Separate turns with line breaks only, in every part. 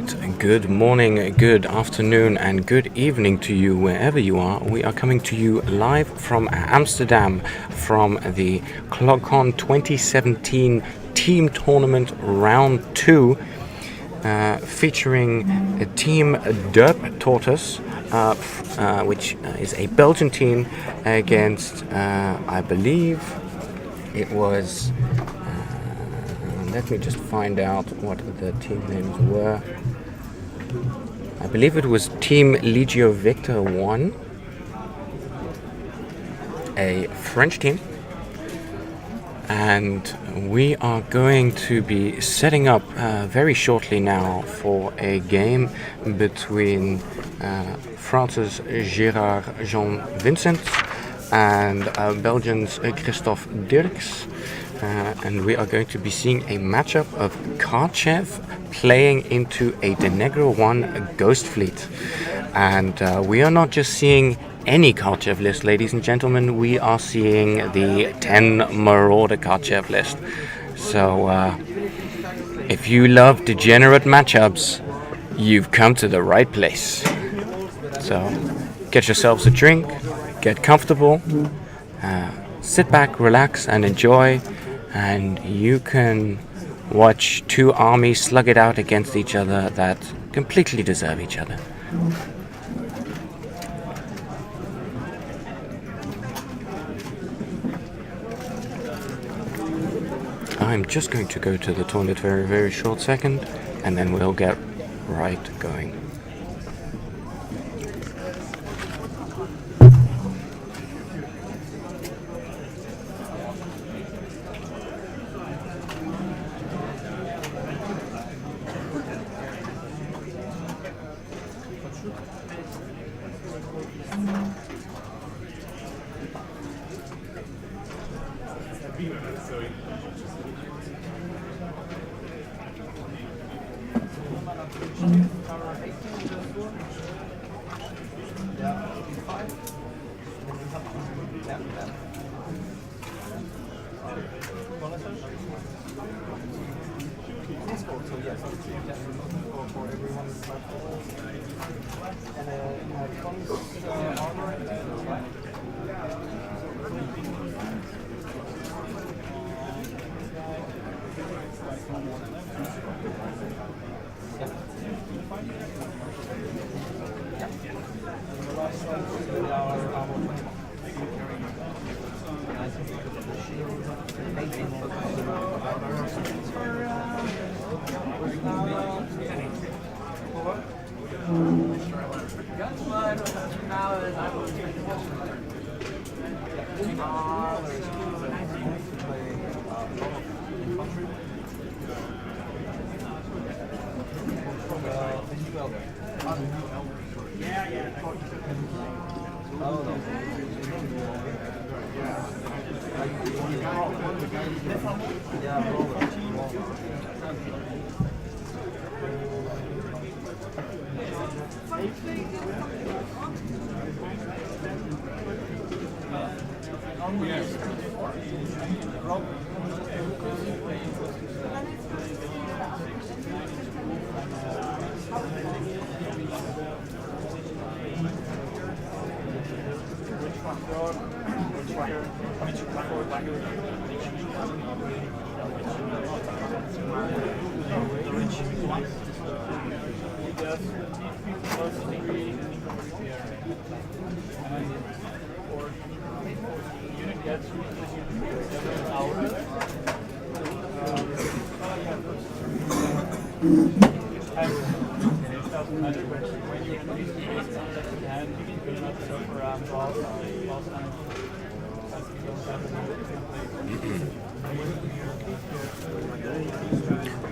right, good morning, good afternoon, and good evening to you wherever you are. We are coming to you live from Amsterdam from the ClogCon2017 Team Tournament Round 2, featuring Team Derp Tortoise, which is a Belgian team, against, I believe it was. Let me just find out what the team names were. I believe it was Team Legio Victor 1, a French team. And we are going to be setting up very shortly now for a game between France's Gérard Jean Vincent and Belgium's Christophe Dirks. And we are going to be seeing a matchup of Karchev playing into a Denegro 1 Ghost Fleet. And we are not just seeing any Karchev list, ladies and gentlemen. We are seeing the 10 Marauder Karchev list. So if you love degenerate matchups, you've come to the right place. So get yourselves a drink, get comfortable, sit back, relax, and enjoy. And you can watch two armies slug it out against each other that completely deserve each other. I'm just going to go to the toilet very, very short second, and then we'll get right going.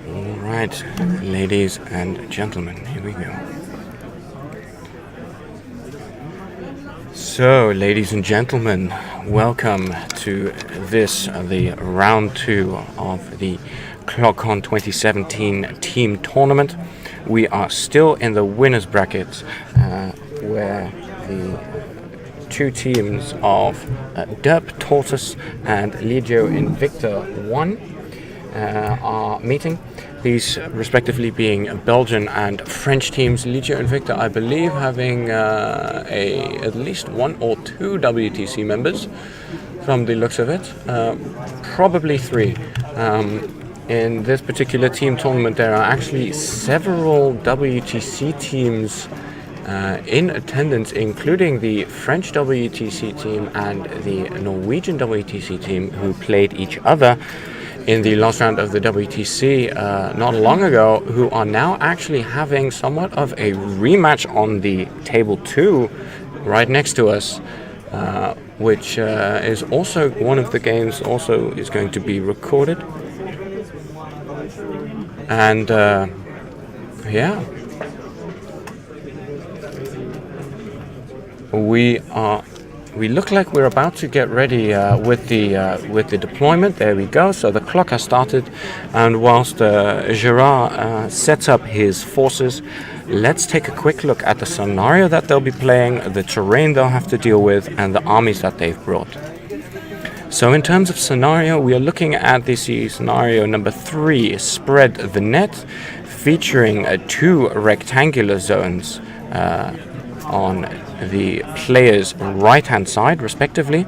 Alright, ladies and gentlemen, here we go. So, ladies and gentlemen, welcome to this, the round 2 of the ClogCon 2017 team tournament. We are still in the winners bracket, where the two teams of Derp Tortoise and Legio Invicta 1 are meeting. These respectively being Belgian and French teams. Licio and Victor, I believe, having at least 1 or 2 WTC members from the looks of it. Probably 3. In this particular team tournament, there are actually several WTC teams in attendance, including the French WTC team and the Norwegian WTC team, who played each other in the last round of the WTC not long ago, who are now actually having somewhat of a rematch on the table 2 right next to us, which is also one of the games also is going to be recorded. And yeah, we look like we're about to get ready with the deployment. There we go. So the clock has started, and whilst Gerard sets up his forces, let's take a quick look at the scenario that they'll be playing, the terrain they'll have to deal with, and the armies that they've brought. So in terms of scenario, we are looking at the scenario number 3, Spread the Net, featuring 2 rectangular zones on the player's right-hand side, respectively,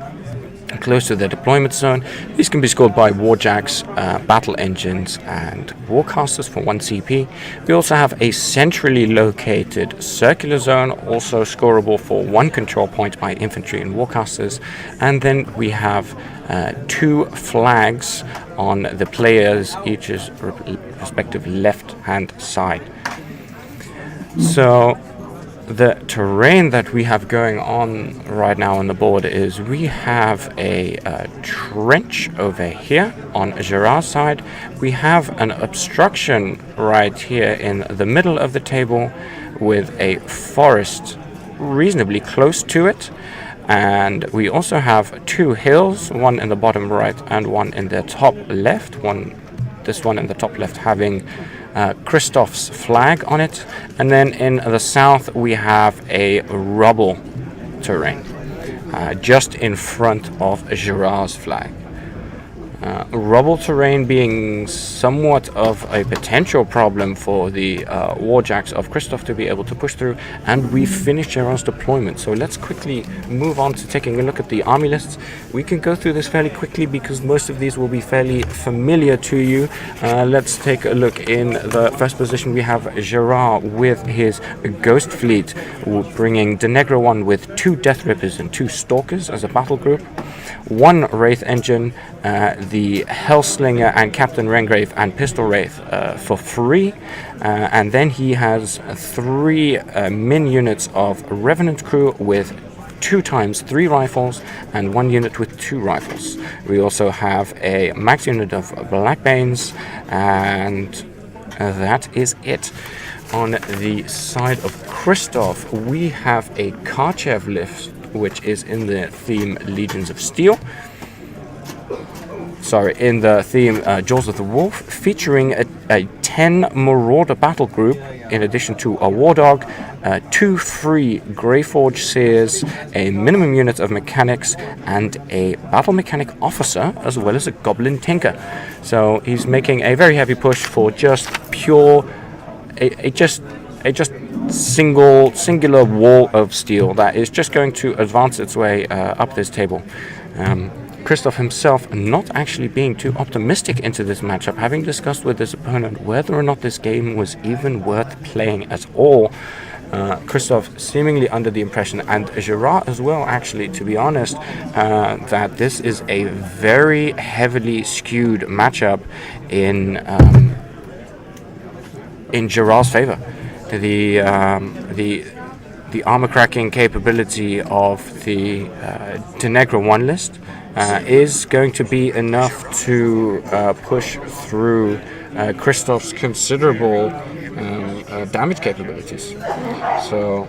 close to the deployment zone. These can be scored by warjacks, battle engines, and warcasters for 1 CP. We also have a centrally located circular zone, also scoreable for 1 control point by infantry and warcasters. And then we have 2 flags on the player's each's respective left-hand side. So the terrain that we have going on right now on the board is we have a trench over here on Gerard's side. We have an obstruction right here in the middle of the table with a forest reasonably close to it. And we also have 2 hills, one in the bottom right and one in the top left. This one in the top left having Christoph's flag on it, and then in the south we have a rubble terrain just in front of Gerard's flag. Rubble terrain being somewhat of a potential problem for the warjacks of Christoph to be able to push through, and we finished Gerard's deployment. So let's quickly move on to taking a look at the army lists. We can go through this fairly quickly because most of these will be fairly familiar to you. Let's take a look. In the first position we have Gerard with his Ghost Fleet, bringing Denny1 with 2 Death Rippers and 2 Stalkers as a battle group, 1 Wraith Engine, the Hellslinger and Captain Rengrave and Pistol Wraith for free, and then he has 3 min units of Revenant crew with 2 times 3 rifles and 1 unit with 2 rifles. We also have a max unit of Blackbanes, and that is it. On the side of Christoph, we have a Karchev list, which is in the theme Legions of Steel. In the theme Jaws of the Wolf, featuring a 10 Marauder battle group, in addition to a War Dog, 2 free Greyforge Seers, a minimum unit of mechanics, and a battle mechanic officer, as well as a Goblin Tinker. So he's making a very heavy push for just pure, singular wall of steel that is just going to advance its way up this table. Christoph himself not actually being too optimistic into this matchup, having discussed with his opponent whether or not this game was even worth playing at all. Christoph seemingly under the impression, and Gerard as well, actually, to be honest, that this is a very heavily skewed matchup in Gerard's favor. The armor cracking capability of the Denny1 list is going to be enough to push through Christoph's considerable damage capabilities. So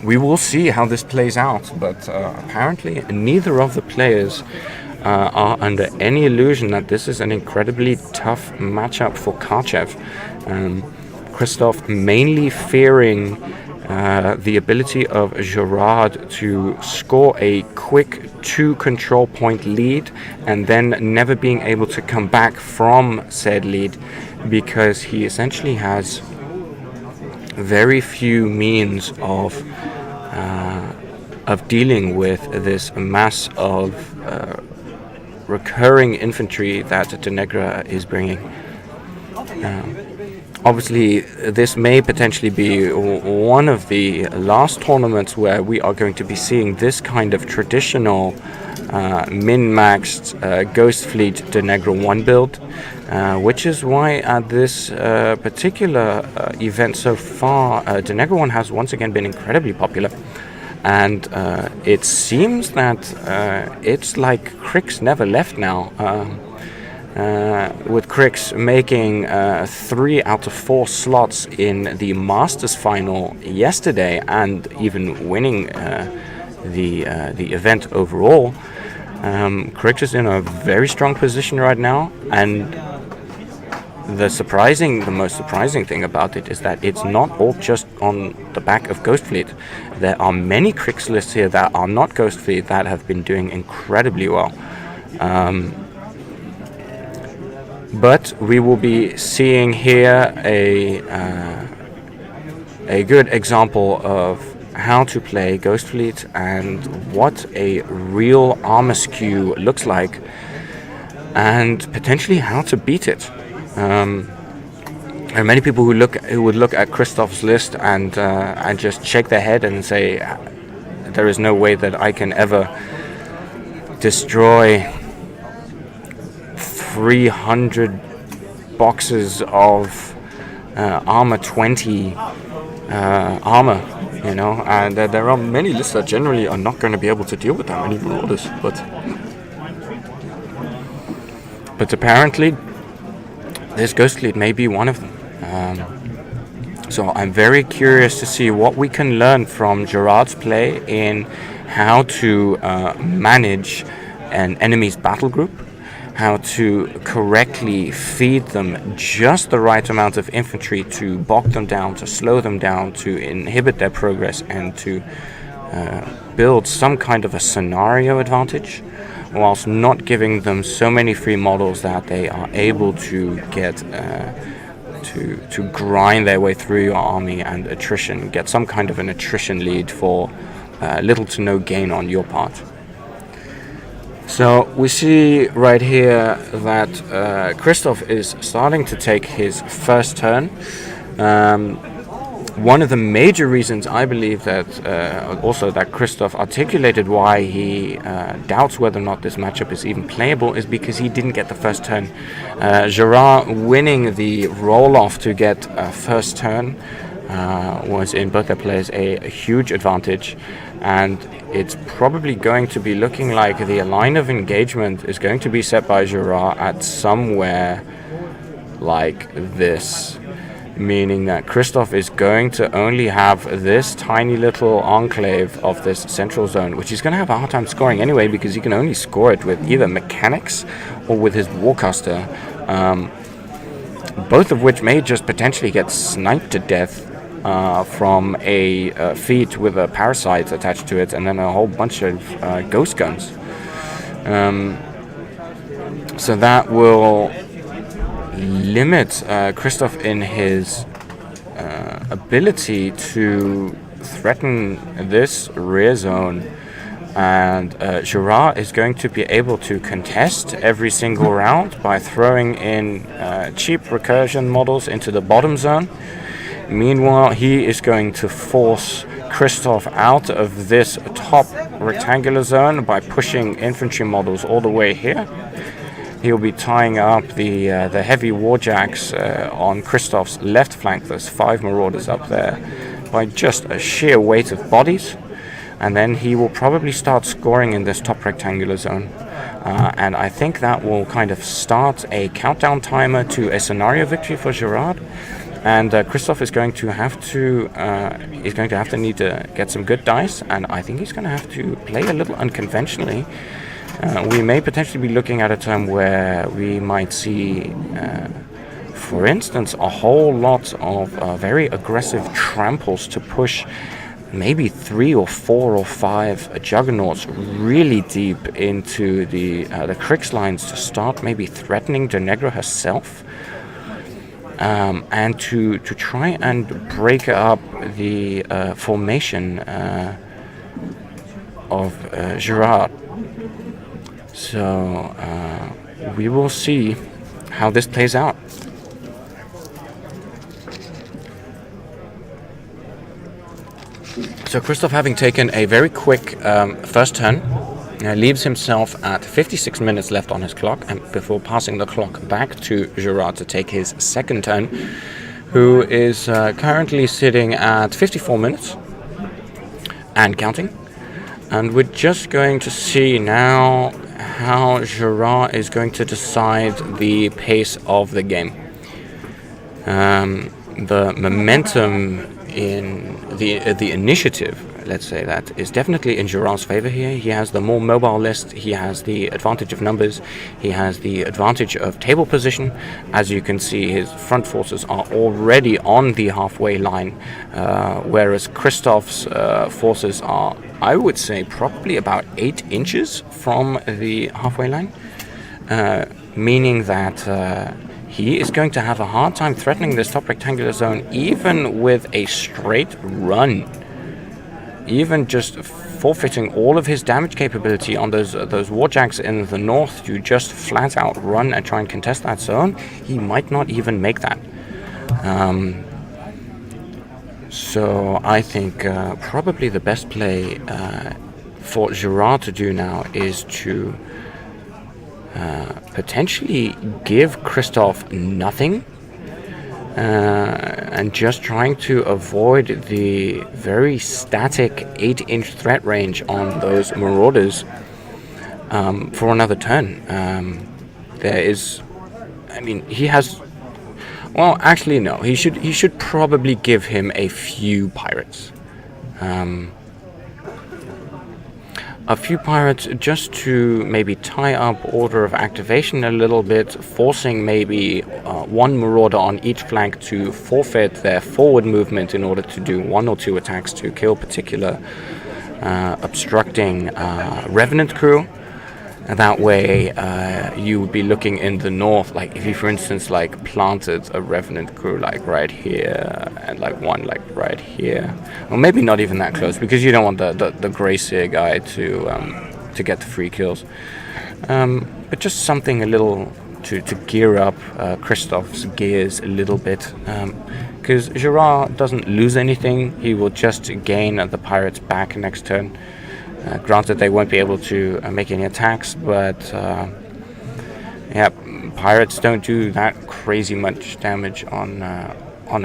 we will see how this plays out, but apparently neither of the players are under any illusion that this is an incredibly tough matchup for Karchev. Christoph mainly fearing the ability of Gerard to score a quick 2 control point lead and then never being able to come back from said lead, because he essentially has very few means of dealing with this mass of recurring infantry that Denegra is bringing. Obviously, this may potentially be one of the last tournaments where we are going to be seeing this kind of traditional min-maxed Ghost Fleet Denegra 1 build, which is why at this particular event so far, Denegra 1 has once again been incredibly popular. And it seems that it's like Cryx never left now. With Cryx making 3 out of 4 slots in the Masters final yesterday, and even winning the event overall. Cryx is in a very strong position right now, and the most surprising thing about it is that it's not all just on the back of Ghost Fleet. There are many Cryx lists here that are not Ghost Fleet that have been doing incredibly well. But we will be seeing here a good example of how to play Ghost Fleet and what a real armor skew looks like, and potentially how to beat it. There are many people who would look at Christoph's list and just shake their head and say, there is no way that I can ever destroy 300 boxes of armor 20 armor, you know, and there are many lists that generally are not going to be able to deal with that many marauders, but apparently this Ghost Fleet may be one of them. So I'm very curious to see what we can learn from Gerard's play in how to manage an enemy's battle group, how to correctly feed them just the right amount of infantry to bog them down, to slow them down, to inhibit their progress, and to build some kind of a scenario advantage, whilst not giving them so many free models that they are able to get to grind their way through your army and get some kind of an attrition lead for little to no gain on your part. So we see right here that Christoph is starting to take his first turn. One of the major reasons I believe that also that Christoph articulated why he doubts whether or not this matchup is even playable is because he didn't get the first turn. Gerard winning the roll-off to get a first turn was in both their players a huge advantage, and it's probably going to be looking like the line of engagement is going to be set by Gerard at somewhere like this, meaning that Christoph is going to only have this tiny little enclave of this central zone, which he's going to have a hard time scoring anyway, because he can only score it with either mechanics or with his warcaster, both of which may just potentially get sniped to death from a feat with a parasite attached to it, and then a whole bunch of ghost guns. So that will limit Christoph in his ability to threaten this rear zone, and Gerard is going to be able to contest every single round by throwing in cheap recursion models into the bottom zone. Meanwhile, he is going to force Christoph out of this top rectangular zone by pushing infantry models all the way here. He'll be tying up the heavy warjacks on Christoph's left flank. There's 5 marauders up there by just a sheer weight of bodies, and then he will probably start scoring in this top rectangular zone. And I think that will kind of start a countdown timer to a scenario victory for Gerard. And Christoph is going to have to need to get some good dice, and I think he's going to have to play a little unconventionally. We may potentially be looking at a time where we might see for instance, a whole lot of very aggressive tramples to push maybe 3 or 4 or 5 juggernauts really deep into the Cryx lines to start maybe threatening Dennegra herself, and to try and break up the formation of Gerard. So we will see how this plays out. So Christoph, having taken a very quick first turn, leaves himself at 56 minutes left on his clock, and before passing the clock back to Gerard to take his second turn, who is currently sitting at 54 minutes and counting. And we're just going to see now how Gerard is going to decide the pace of the game. The momentum in the initiative, let's say that, is definitely in Gerard's favor here. He has the more mobile list, he has the advantage of numbers, he has the advantage of table position. As you can see, his front forces are already on the halfway line, whereas Christoph's forces are, I would say, probably about 8 inches from the halfway line, meaning that he is going to have a hard time threatening this top rectangular zone, even with a straight run. Even just forfeiting all of his damage capability on those warjacks in the north to just flat out run and try and contest that zone, he might not even make that. So I think probably the best play for Gerard to do now is to potentially give Christoph nothing, and just trying to avoid the very static 8-inch threat range on those marauders for another turn. There is, I mean, he has. Well, actually, no. He should probably give him a few pirates. A few pirates just to maybe tie up order of activation a little bit, forcing maybe one marauder on each flank to forfeit their forward movement in order to do 1 or 2 attacks to kill particular obstructing revenant crew. And that way you would be looking in the north, like if you, for instance, like planted a revenant crew like right here and like one like right here, or maybe not even that close, because you don't want the Greyseer guy to get the free kills, but just something a little to gear up Christoph's gears a little bit, because Gerard doesn't lose anything. He will just gain the pirates back next turn. Granted, they won't be able to make any attacks, but yeah, pirates don't do that crazy much damage on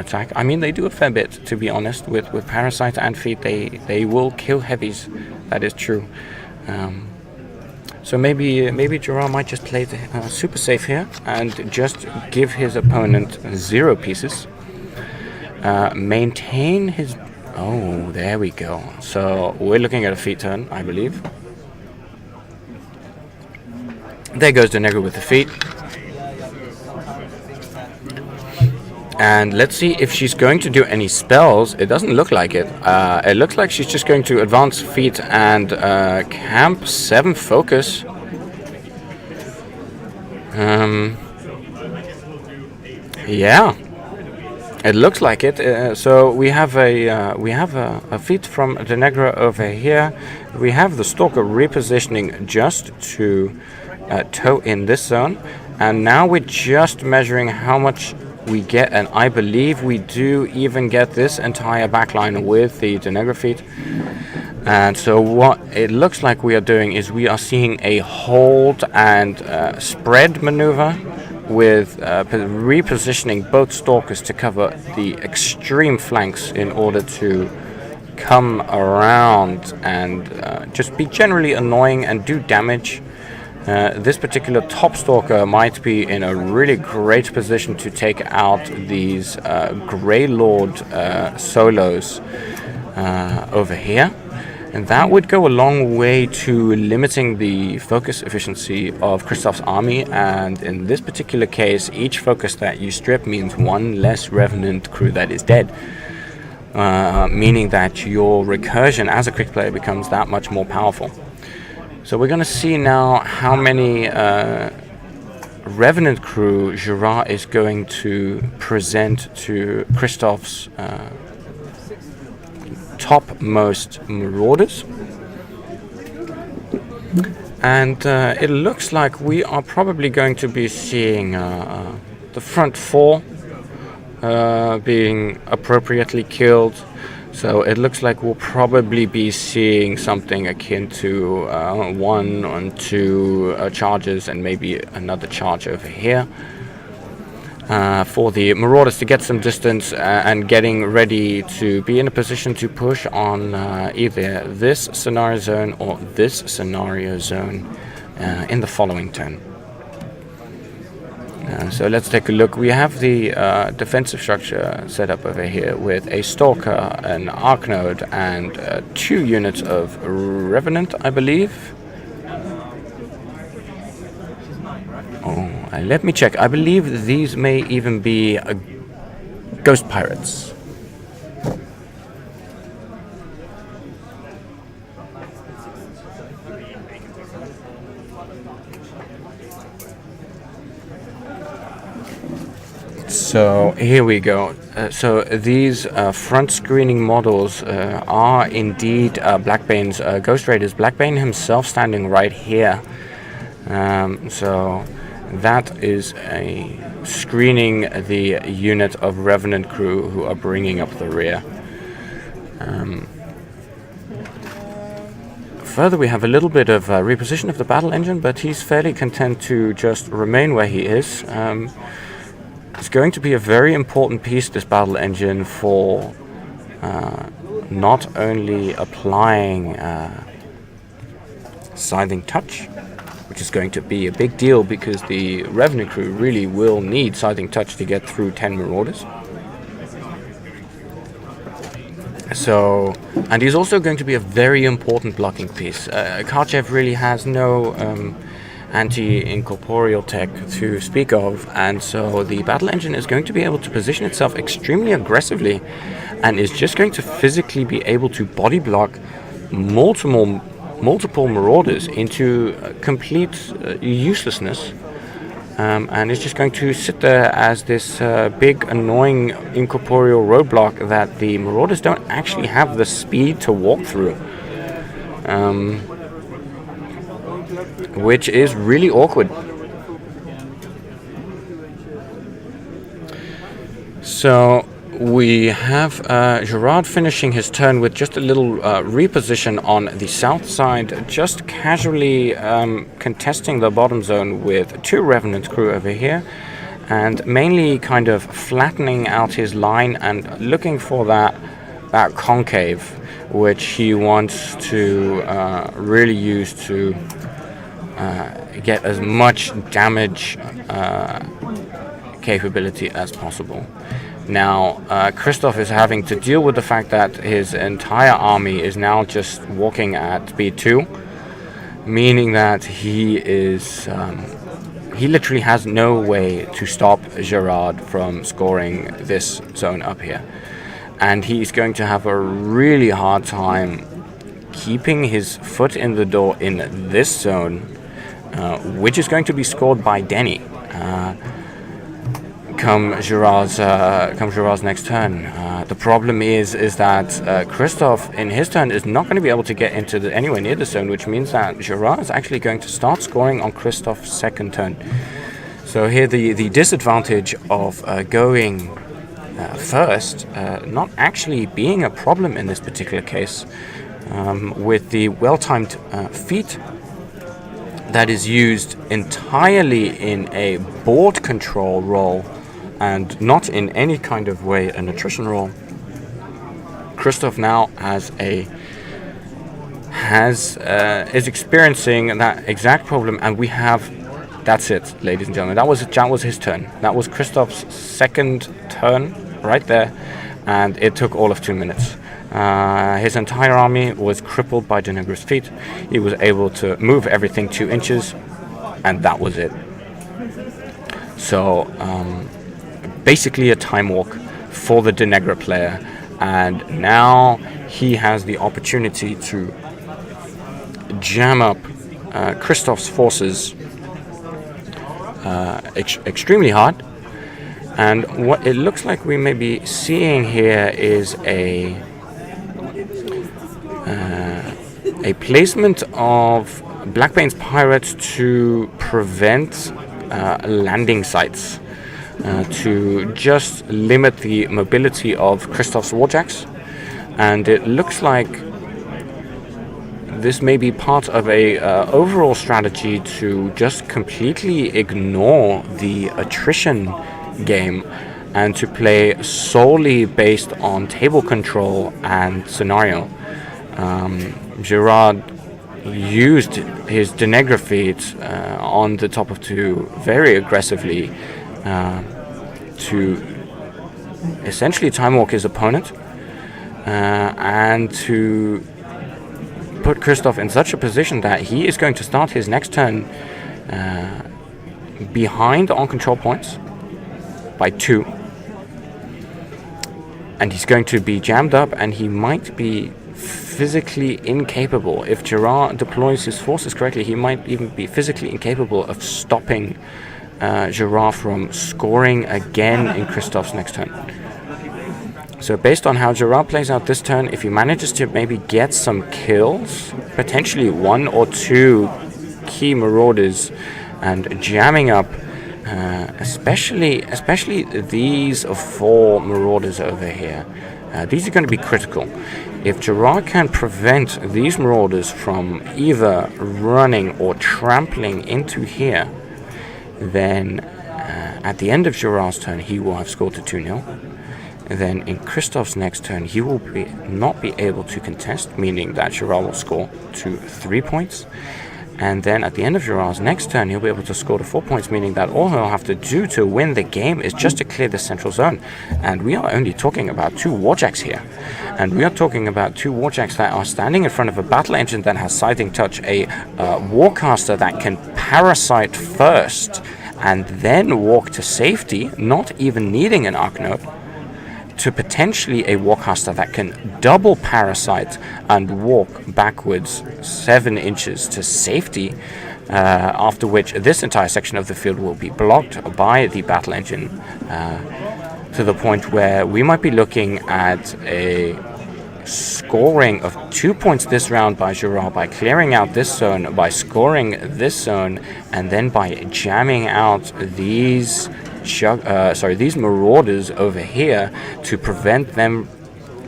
attack. I mean, they do a fair bit, to be honest. With parasite and feet, they will kill heavies. That is true. So maybe Gerard might just play the super safe here and just give his opponent 0 pieces. Maintain his. Oh, there we go. So we're looking at a feet turn, I believe. There goes Dennegra with the feet. And let's see if she's going to do any spells. It doesn't look like it. It looks like she's just going to advance feet and camp 7 focus. Yeah. It looks like it. So we have a feat from Dennegra over here. We have the Stalker repositioning just to tow in this zone, and now we're just measuring how much we get, and I believe we do even get this entire backline with the Dennegra feat. And so what it looks like we are doing is we are seeing a hold and spread maneuver, with repositioning both Stalkers to cover the extreme flanks in order to come around and just be generally annoying and do damage. This particular top Stalker might be in a really great position to take out these Grey Lord solos over here. And that would go a long way to limiting the focus efficiency of Christoph's army, and in this particular case, each focus that you strip means one less Revenant crew that is dead, meaning that your recursion as a Cryx player becomes that much more powerful. So we're going to see now how many Revenant crew Gerard is going to present to Christoph's topmost Marauders, and it looks like we are probably going to be seeing the front four being appropriately killed. So it looks like we'll probably be seeing something akin to 1 and 2 charges and maybe another charge over here. For the Marauders to get some distance and getting ready to be in a position to push on either this scenario zone or this scenario zone in the following turn. So let's take a look. We have the defensive structure set up over here with a Stalker, an Arc Node, and 2 units of Revenant, I believe. Let me check. I believe these may even be Ghost Pirates. So here we go. So these front screening models are indeed Blackbane's Ghost Raiders. Blackbane himself standing right here. So that is a screening the unit of Revenant crew who are bringing up the rear. Further, we have a little bit of reposition of the battle engine, but he's fairly content to just remain where he is. It's going to be a very important piece, this battle engine, for not only applying Scything Touch, which is going to be a big deal because the Revenant crew really will need Scything Touch to get through 10 Marauders. So, and he's also going to be a very important blocking piece. Karchev really has no anti-incorporeal tech to speak of, and so the battle engine is going to be able to position itself extremely aggressively and is just going to physically be able to body block multiple Marauders into complete uselessness, and it's just going to sit there as this big annoying incorporeal roadblock that the Marauders don't actually have the speed to walk through, which is really awkward. So we have Gerard finishing his turn with just a little reposition on the south side, just casually contesting the bottom zone with 2 Revenant crew over here, and mainly kind of flattening out his line and looking for that concave, which he wants to really use to get as much damage capability as possible. Now, Christoph is having to deal with the fact that his entire army is now just walking at speed 2, meaning that he literally has no way to stop Gerard from scoring this zone up here. And he's going to have a really hard time keeping his foot in the door in this zone, which is going to be scored by Denny. Come Gerard's next turn. The problem is that Christoph in his turn is not going to be able to get into anywhere near the zone, which means that Gerard is actually going to start scoring on Christoph's second turn. So here the disadvantage of going first not actually being a problem in this particular case, with the well-timed feat that is used entirely in a board control role and not in any kind of way an attrition role. Christoph now is experiencing that exact problem, and we have. That's it, ladies and gentlemen. That was his turn. That was Christoph's second turn right there, and it took all of 2 minutes. His entire army was crippled by Denegra's feat. He was able to move everything 2 inches, and that was it. So basically a time walk for the Denegra player, and now he has the opportunity to jam up Christoph's forces extremely hard. And what it looks like we may be seeing here is a placement of Blackbane's pirates to prevent landing sites, to just limit the mobility of Christoph's warjacks. And it looks like this may be part of a overall strategy to just completely ignore the attrition game and to play solely based on table control and scenario. Gerard used his Denegra feat on the top of 2 very aggressively to essentially time walk his opponent and to put Christoph in such a position that he is going to start his next turn behind on control points by 2, and he's going to be jammed up, and he might be physically incapable. If Gerard deploys his forces correctly, he might even be physically incapable of stopping Gerard from scoring again in Christoph's next turn. So based on how Gerard plays out this turn, if he manages to maybe get some kills, potentially 1 or 2 key marauders, and jamming up especially these 4 marauders over here, these are going to be critical. If Gerard can prevent these marauders from either running or trampling into here, then at the end of Gerard's turn he will have scored to 2-0. Then in Christoph's next turn he will not be able to contest, meaning that Gerard will score to 3 points. And then at the end of Gerard's next turn he'll be able to score to 4 points, meaning that all he'll have to do to win the game is just to clear the central zone. And we are only talking about 2 warjacks here. And we are talking about 2 warjacks that are standing in front of a battle engine that has sighting touch, a warcaster that can parasite first and then walk to safety, not even needing an arc node, to potentially a warcaster that can double parasite and walk backwards 7 inches to safety, after which this entire section of the field will be blocked by the battle engine, to the point where we might be looking at a scoring of 2 points this round by Gerard by clearing out this zone, by scoring this zone, and then by jamming out these marauders over here to prevent them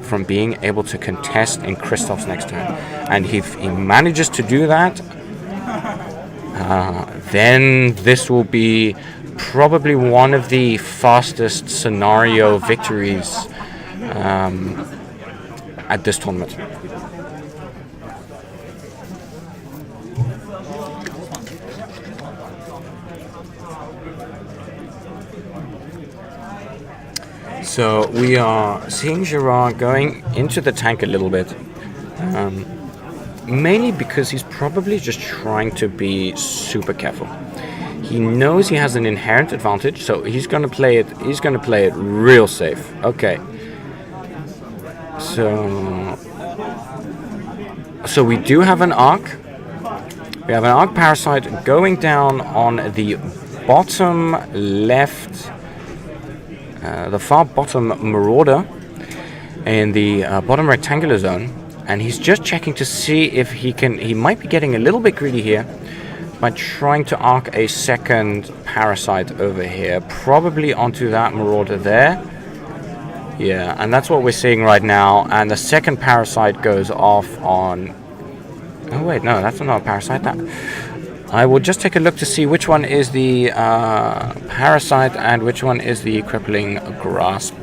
from being able to contest in Christoph's next turn. And if he manages to do that, then this will be probably one of the fastest scenario victories at this tournament. So we are seeing Gerard going into the tank a little bit, mainly because he's probably just trying to be super careful. He knows he has an inherent advantage, so he's going to play it. He's going to play it real safe. Okay. So we do have an arc. We have an arc parasite going down on the bottom left. The far bottom marauder in the bottom rectangular zone, and he's just checking to see if he might be getting a little bit greedy here by trying to arc a second parasite over here, probably onto that marauder there. Yeah, and that's what we're seeing right now, and the second parasite goes off on... Oh wait, no, that's not a parasite. I will just take a look to see which one is the parasite and which one is the crippling grasp.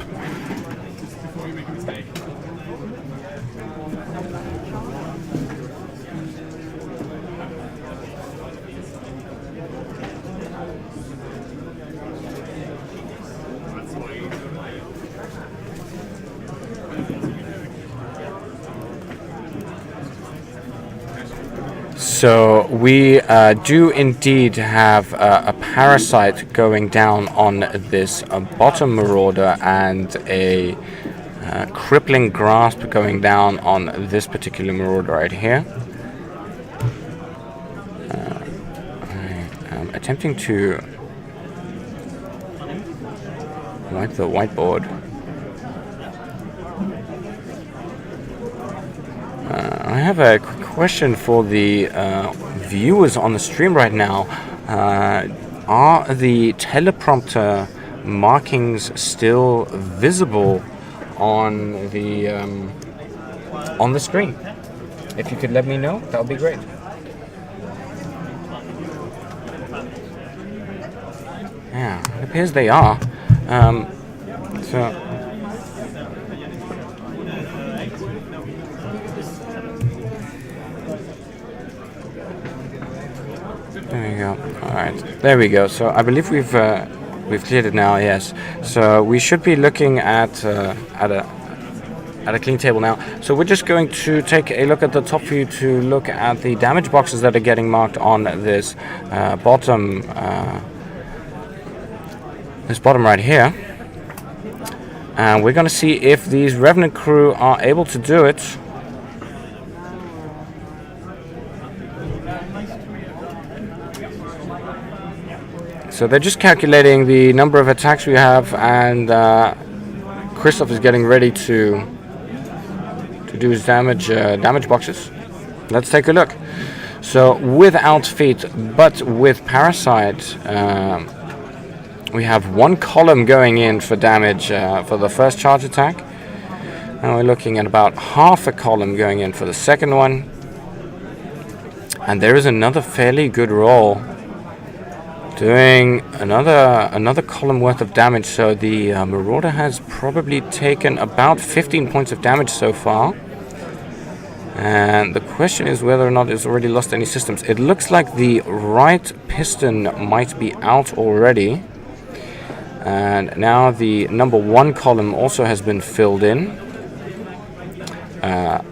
So we do indeed have a parasite going down on this bottom marauder and a crippling grasp going down on this particular marauder right here. I am attempting to wipe the whiteboard. I have a question for the viewers on the stream right now. Are the teleprompter markings still visible on the screen? If you could let me know, that would be great. Yeah, it appears they are. There we go. All right, there we go. So I believe we've cleared it now. Yes. So we should be looking at a clean table now. So we're just going to take a look at the top view to look at the damage boxes that are getting marked on this bottom right here. And we're going to see if these Revenant crew are able to do it. So they're just calculating the number of attacks we have, and Christoph is getting ready to do his damage boxes. Let's take a look. So without feet, but with parasite, we have one column going in for damage for the first charge attack, and we're looking at about half a column going in for the second one. And there is another fairly good roll, doing another column worth of damage. So the Marauder has probably taken about 15 points of damage so far. And the question is whether or not it's already lost any systems. It looks like the right piston might be out already. And now the number one column also has been filled in. Well,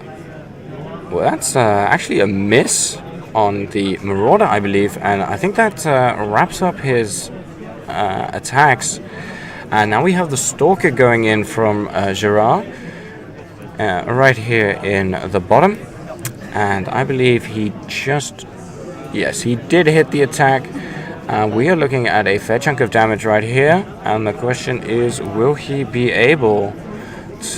that's actually a miss on the Marauder, I believe, and I think that wraps up his attacks. And now we have the Stalker going in from Gerard right here in the bottom, and I believe he he did hit the attack. We are looking at a fair chunk of damage right here, and the question is, will he be able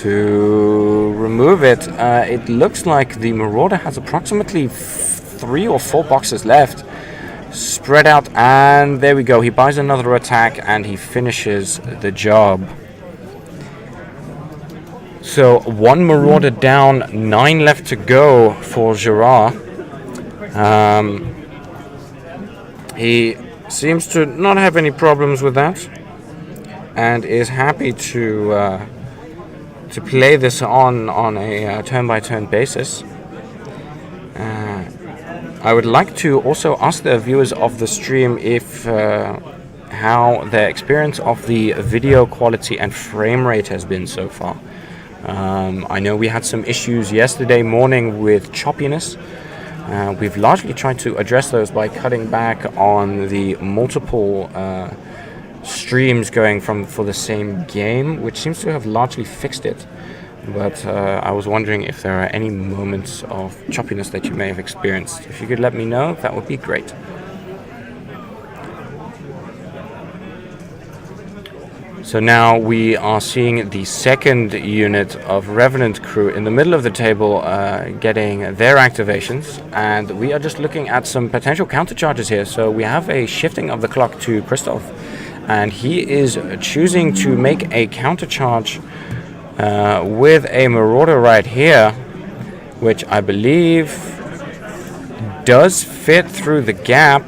to remove it? It looks like the Marauder has approximately 3 or 4 boxes left, spread out, and there we go. He buys another attack and he finishes the job. So 1 Marauder down, 9 left to go for Gerard. He seems to not have any problems with that, and is happy to play this on a turn-by-turn basis. I would like to also ask the viewers of the stream if how their experience of the video quality and frame rate has been so far. I know we had some issues yesterday morning with choppiness. We've largely tried to address those by cutting back on the multiple streams going for the same game, which seems to have largely fixed it. But I was wondering if there are any moments of choppiness that you may have experienced. If you could let me know, that would be great. So now we are seeing the second unit of Revenant crew in the middle of the table getting their activations, and we are just looking at some potential countercharges here. So we have a shifting of the clock to Christoph, and he is choosing to make a countercharge with a Marauder right here, which I believe does fit through the gap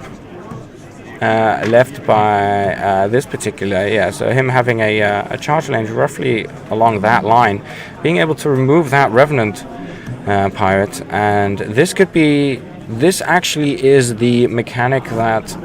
left by this particular, so him having a charge range roughly along that line, being able to remove that Revenant pirate, and this could be this actually is the mechanic that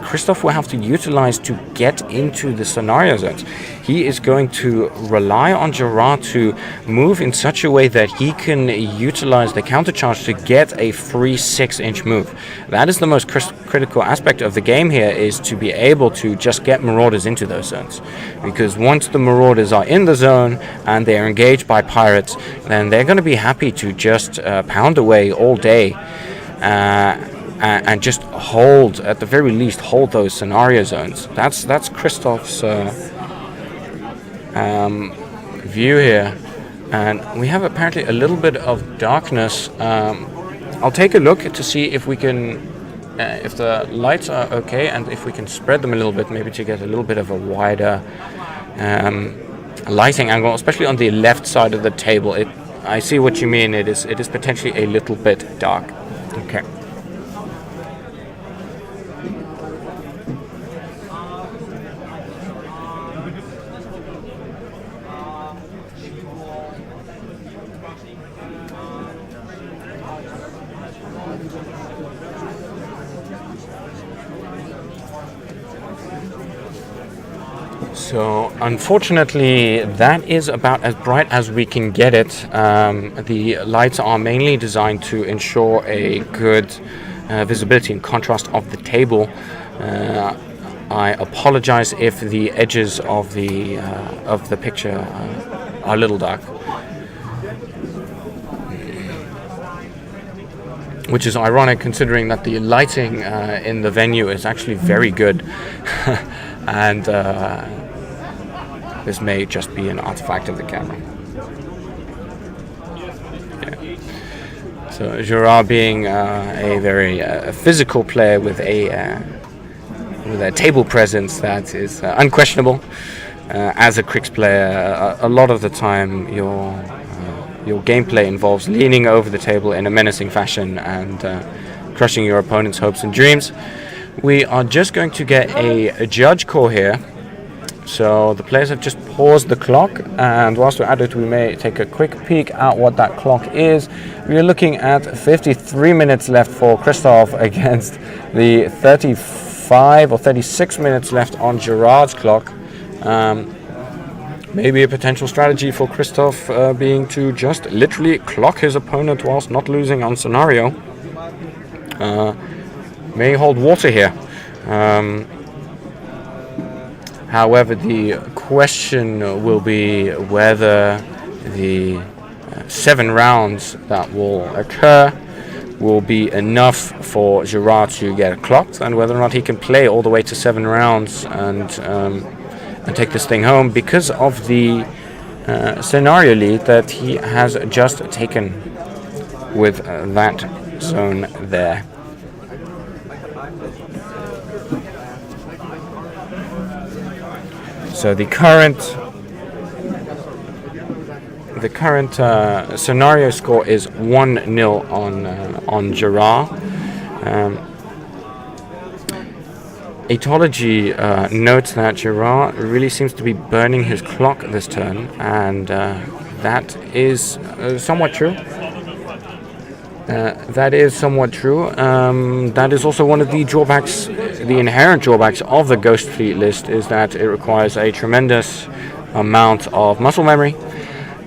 Christoph will have to utilize to get into the scenario zones. He is going to rely on Gerard to move in such a way that he can utilize the countercharge to get a free 6-inch move. That is the most critical aspect of the game here, is to be able to just get Marauders into those zones. Because once the Marauders are in the zone and they are engaged by pirates, then they're going to be happy to just pound away all day. And just hold, at the very least, hold those scenario zones. That's Christoph's view here. And we have apparently a little bit of darkness. I'll take a look to see if we can, if the lights are okay, and if we can spread them a little bit, maybe to get a little bit of a wider lighting angle, especially on the left side of the table. I see what you mean. It is potentially a little bit dark. Okay. So unfortunately, that is about as bright as we can get it. The lights are mainly designed to ensure a good visibility and contrast of the table. I apologize if the edges of the picture are a little dark, which is ironic considering that the lighting in the venue is actually very good. And this may just be an artifact of the camera. Yeah. So Gerard, being a very physical player with a table presence that is unquestionable, as a Cryx player, a lot of the time your gameplay involves leaning over the table in a menacing fashion and crushing your opponent's hopes and dreams. We are just going to get a judge call here. So the players have just paused the clock, and whilst we're at it, we may take a quick peek at what that clock is. We are looking at 53 minutes left for Christoph against the 35 or 36 minutes left on Gerard's clock. Maybe a potential strategy for Christoph being to just literally clock his opponent whilst not losing on scenario. May hold water here. However, the question will be whether the 7 rounds that will occur will be enough for Gerard to get clocked, and whether or not he can play all the way to 7 rounds and take this thing home because of the scenario lead that he has just taken with that zone there. So the current scenario score is 1-0 on Gerard. Etology notes that Gerard really seems to be burning his clock this turn, and that is somewhat true. That is somewhat true. That is also one of the drawbacks, the inherent drawbacks of the Ghost Fleet list, is that it requires a tremendous amount of muscle memory,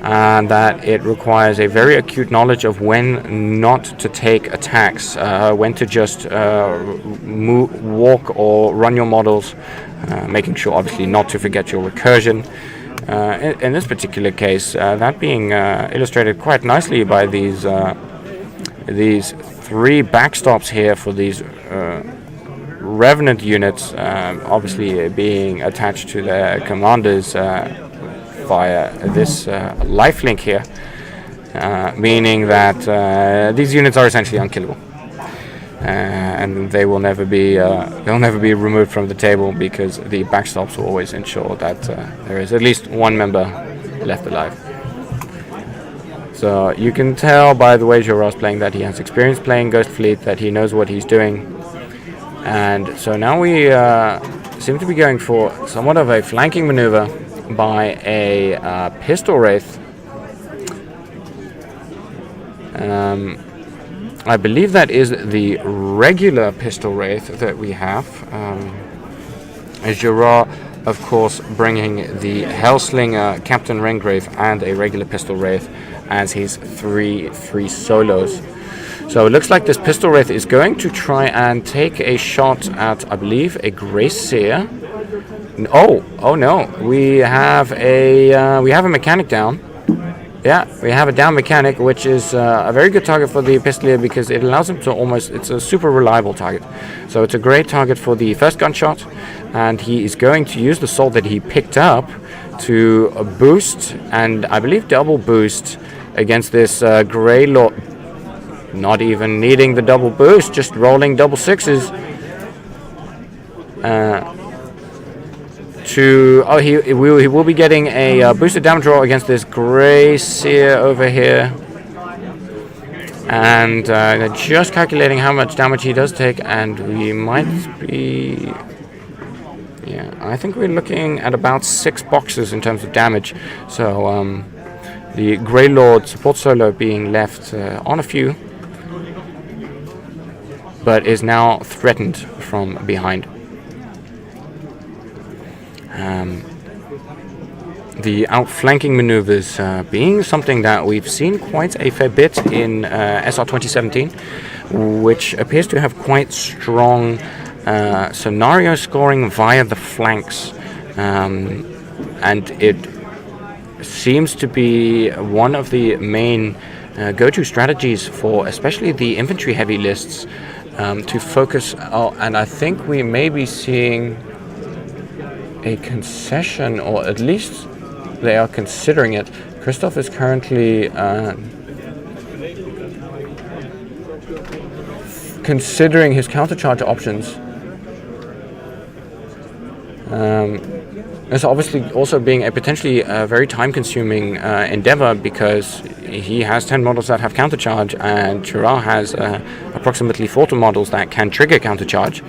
and that it requires a very acute knowledge of when not to take attacks, when to just walk or run your models, making sure obviously not to forget your recursion. In this particular case, that being illustrated quite nicely by these 3 backstops here for these Revenant units, obviously being attached to their commanders via this lifelink here, meaning that these units are essentially unkillable, and they will never be removed from the table, because the backstops will always ensure that there is at least one member left alive. So you can tell by the way Gerard's playing that he has experience playing Ghost Fleet, that he knows what he's doing. And so now we seem to be going for somewhat of a flanking maneuver by a pistol wraith. I believe that is the regular pistol wraith that we have. Gerard, of course, bringing the Hellslinger, Captain Rengrave, and a regular pistol wraith as his three solos. So it looks like this pistol wraith is going to try and take a shot at, I believe, a Grey Seer. Oh no! We have a mechanic down. Yeah, we have a down mechanic, which is a very good target for the Pistolier because it allows him to it's a super reliable target. So it's a great target for the first gunshot, and he is going to use the soul that he picked up to boost, and I believe double boost against this Grey Lord. Not even needing the double boost, just rolling double sixes. He will be getting a boosted damage roll against this Grey Seer over here, and just calculating how much damage he does take, and we might be, I think we're looking at about 6 boxes in terms of damage. So the Grey Lord support solo being left on a few, but is now threatened from behind. The outflanking maneuvers being something that we've seen quite a fair bit in SR2017, which appears to have quite strong scenario scoring via the flanks, and it seems to be one of the main go-to strategies for especially the infantry heavy lists to focus. And I think we may be seeing a concession, or at least they are considering it. Christoph is currently considering his countercharge options. It's obviously also being a potentially very time-consuming endeavor because he has 10 models that have countercharge, and Gerard has approximately 40 models that can trigger countercharge,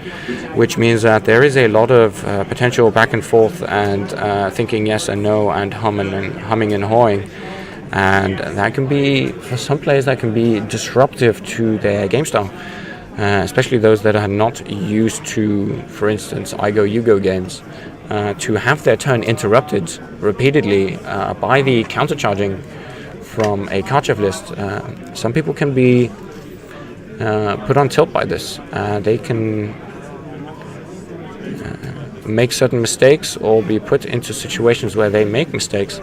which means that there is a lot of potential back and forth and thinking yes and no and humming and hawing, and that can be, for some players, that can be disruptive to their game style, especially those that are not used to, for instance, I go you go games. To have their turn interrupted repeatedly by the countercharging from a Karchev list. Some people can be put on tilt by this. They can make certain mistakes, or be put into situations where they make mistakes,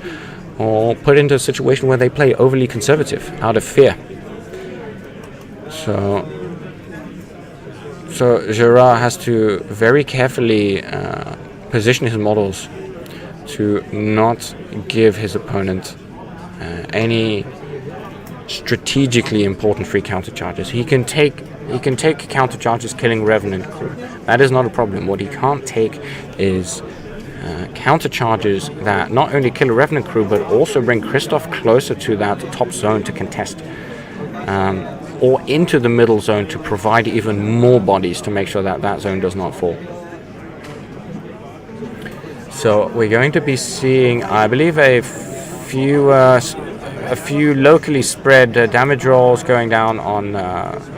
or put into a situation where they play overly conservative out of fear. So Gerard has to very carefully position his models to not give his opponent any strategically important free countercharges. He can take countercharges killing Revenant crew. That is not a problem. What he can't take is countercharges that not only kill a Revenant crew but also bring Christoph closer to that top zone to contest, or into the middle zone to provide even more bodies to make sure that that zone does not fall. So we're going to be seeing, I believe, a few locally spread damage rolls going down on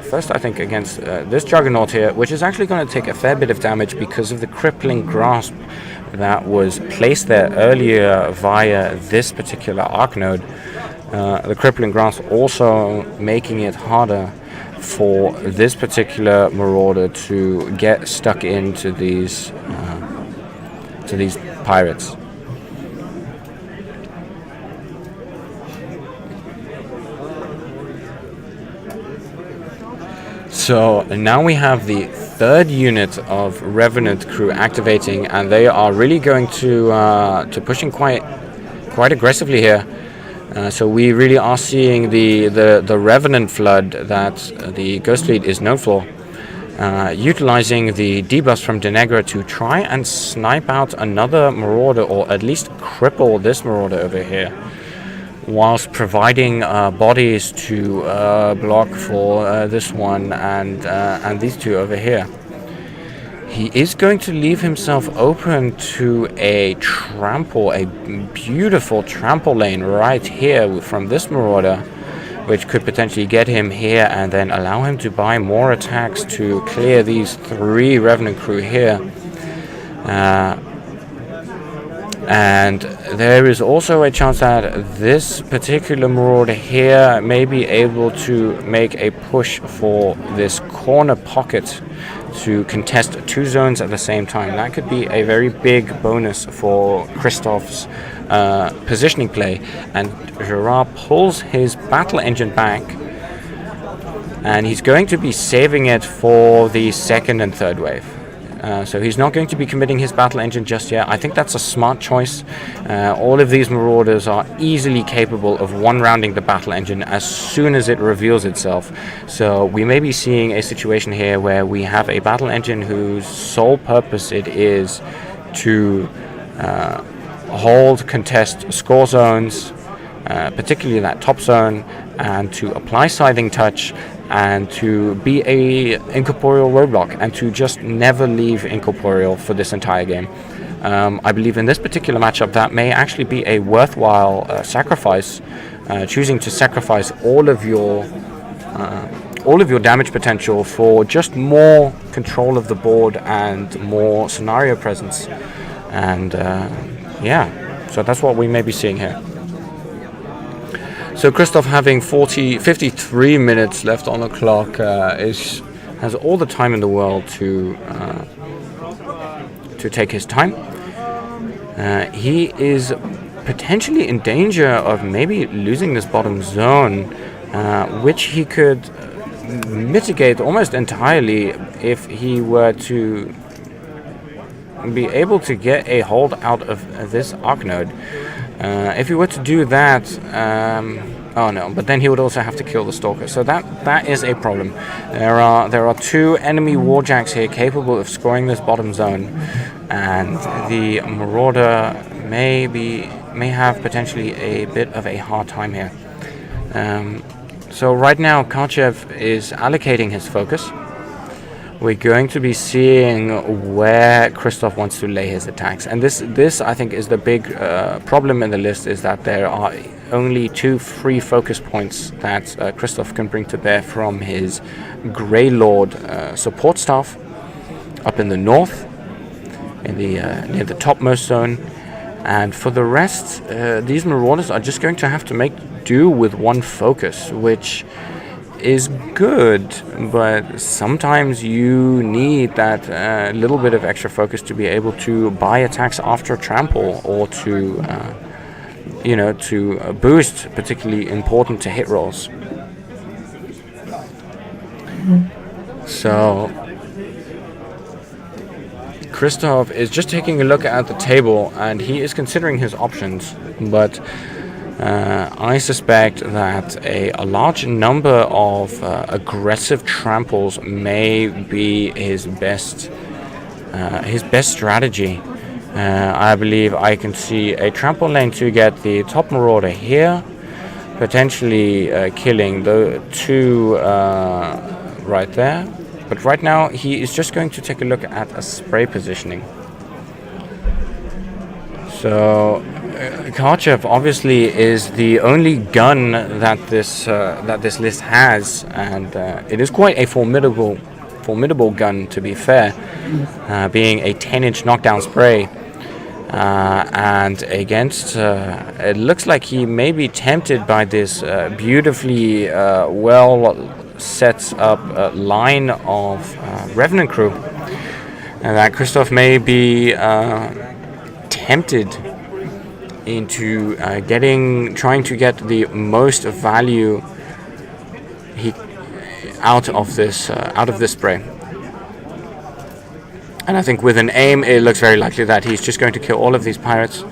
first, I think, against this Juggernaut here, which is actually going to take a fair bit of damage because of the crippling grasp that was placed there earlier via this particular arc node. The crippling grasp also making it harder for this particular marauder to get stuck into these pirates. So now we have the third unit of Revenant crew activating, and they are really going to pushing quite aggressively here. So we really are seeing the Revenant flood that the Ghost Fleet is known for. Utilizing the debuffs from Denegra to try and snipe out another Marauder, or at least cripple this Marauder over here, whilst providing bodies to block for this one and these two over here. He is going to leave himself open to a trample, a beautiful trample lane right here from this Marauder, which could potentially get him here and then allow him to buy more attacks to clear these 3 Revenant crew here. And there is also a chance that this particular Marauder here may be able to make a push for this corner pocket to contest 2 zones at the same time. That could be a very big bonus for Christoph's positioning play. And Gerard pulls his battle engine back, and he's going to be saving it for the 2nd and 3rd wave. So he's not going to be committing his battle engine just yet. I think that's a smart choice. All of these Marauders are easily capable of one-rounding the battle engine as soon as it reveals itself. So we may be seeing a situation here where we have a battle engine whose sole purpose it is to hold, contest score zones, particularly that top zone, and to apply scything touch, and to be a incorporeal roadblock, and to just never leave incorporeal for this entire game. I believe in this particular matchup that may actually be a worthwhile sacrifice, choosing to sacrifice all of your damage potential for just more control of the board and more scenario presence. And yeah, so that's what we may be seeing here. So Christoph, having 53 minutes left on the clock, has all the time in the world to take his time. He is potentially in danger of maybe losing this bottom zone, which he could mitigate almost entirely if he were to be able to get a hold out of this arc node. If he were to do that, oh no, but then he would also have to kill the Stalker. So that is a problem. There are 2 enemy Warjacks here capable of scoring this bottom zone, and the Marauder may have potentially a bit of a hard time here. So right now Karchev is allocating his focus. We're going to be seeing where Christoph wants to lay his attacks. And this I think is the big problem in the list, is that there are only 2 free focus points that Christoph can bring to bear from his Grey Lord support staff up in the north, in the near the topmost zone. And for the rest, these Marauders are just going to have to make do with 1 focus, which is good, but sometimes you need that little bit of extra focus to be able to buy attacks after trample, or to boost particularly important to hit rolls. So Christoph is just taking a look at the table, and he is considering his options, but I suspect that a large number of aggressive tramples may be his best strategy. I believe I can see a trample lane to get the top Marauder here, potentially killing the 2 right there. But right now he is just going to take a look at a spray positioning. So Karchev obviously is the only gun that this list has, and it is quite a formidable gun, to be fair, being a 10-inch knockdown spray. And against, it looks like he may be tempted by this beautifully well set up line of Revenant crew, and that Christoph may be tempted into trying to get the most value out of this spray. And I think with an aim, it looks very likely that he's just going to kill all of these pirates.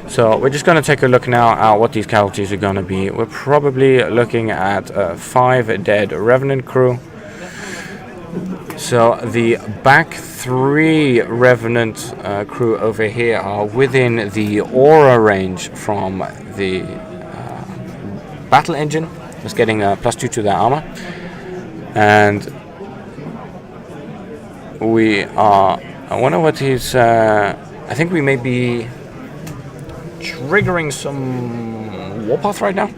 So we're just going to take a look now at what these casualties are going to be. We're probably looking at 5 dead Revenant crew. So the back 3 Revenant crew over here are within the aura range from the battle engine. Just getting a +2 to their armor. And we are, I wonder what he's, I think we may be triggering some Warpath right now.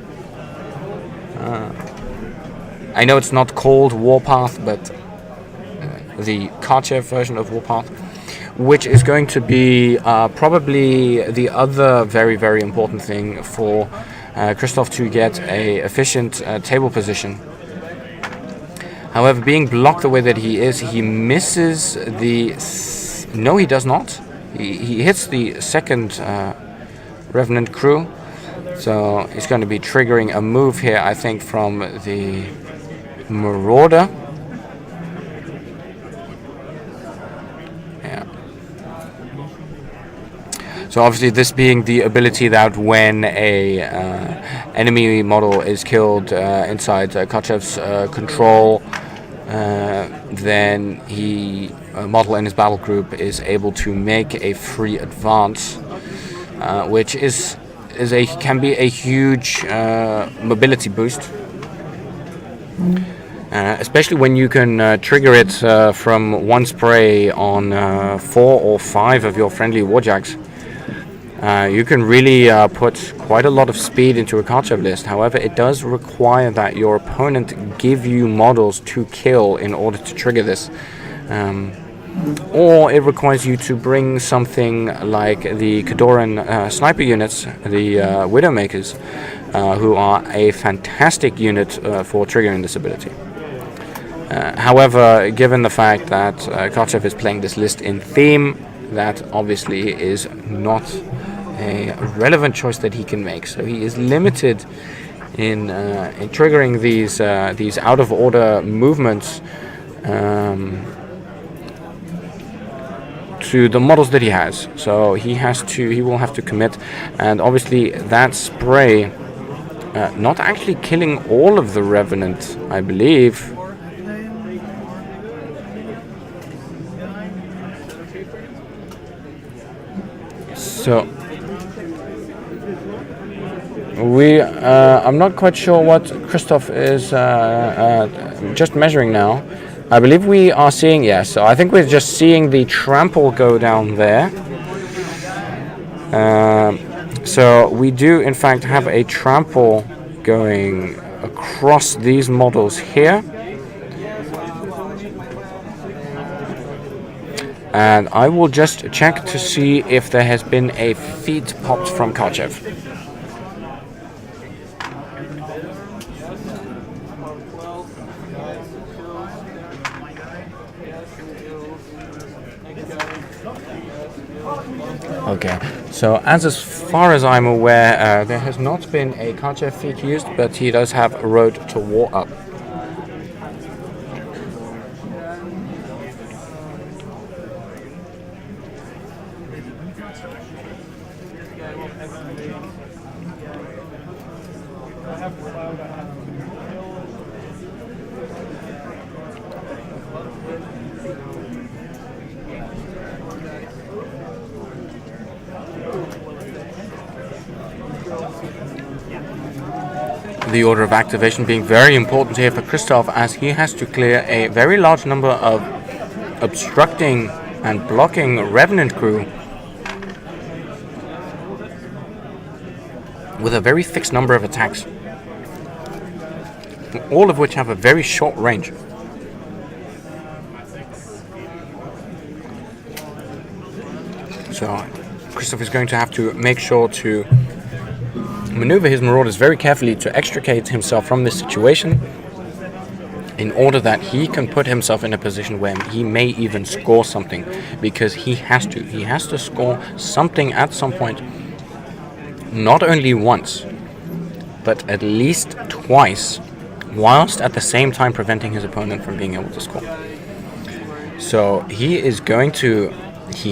I know it's not called Warpath, but the Karchev version of Warpath, which is going to be probably the other very, very important thing for Christoph to get a efficient table position. However, being blocked the way that he is, he misses the... No, he does not. He hits the second Revenant crew. So he's going to be triggering a move here, I think, from the Marauder. Yeah. So obviously this being the ability that when a enemy model is killed inside Karchev's control, then a model in his battle group is able to make a free advance, which can be a huge mobility boost, especially when you can trigger it from one spray on 4 or 5 of your friendly warjacks. You can really put quite a lot of speed into a Karchev list. However, it does require that your opponent give you models to kill in order to trigger this. Or it requires you to bring something like the Khadoran sniper units, the Widowmakers, who are a fantastic unit for triggering this ability. However, given the fact that Karchev is playing this list in theme, that obviously is not a relevant choice that he can make. So he is limited in triggering these out of order movements to the models that he has. So he will have to commit, and obviously that spray not actually killing all of the Revenant, I believe. So I'm not quite sure what Christoph is just measuring now. I believe we are seeing, yes, so I think we're just seeing the trample go down there. So we do in fact have a trample going across these models here. And I will just check to see if there has been a feat popped from Karchev. Okay, so as far as I'm aware, there has not been a Karchev feat used, but he does have a Road to War up. The order of activation being very important here for Christoph, as he has to clear a very large number of obstructing and blocking Revenant crew with a very fixed number of attacks, all of which have a very short range. So Christoph is going to have to make sure to maneuver his Marauders very carefully to extricate himself from this situation, in order that he can put himself in a position where he may even score something, because he has to score something at some point, not only once but at least twice, whilst at the same time preventing his opponent from being able to score. So he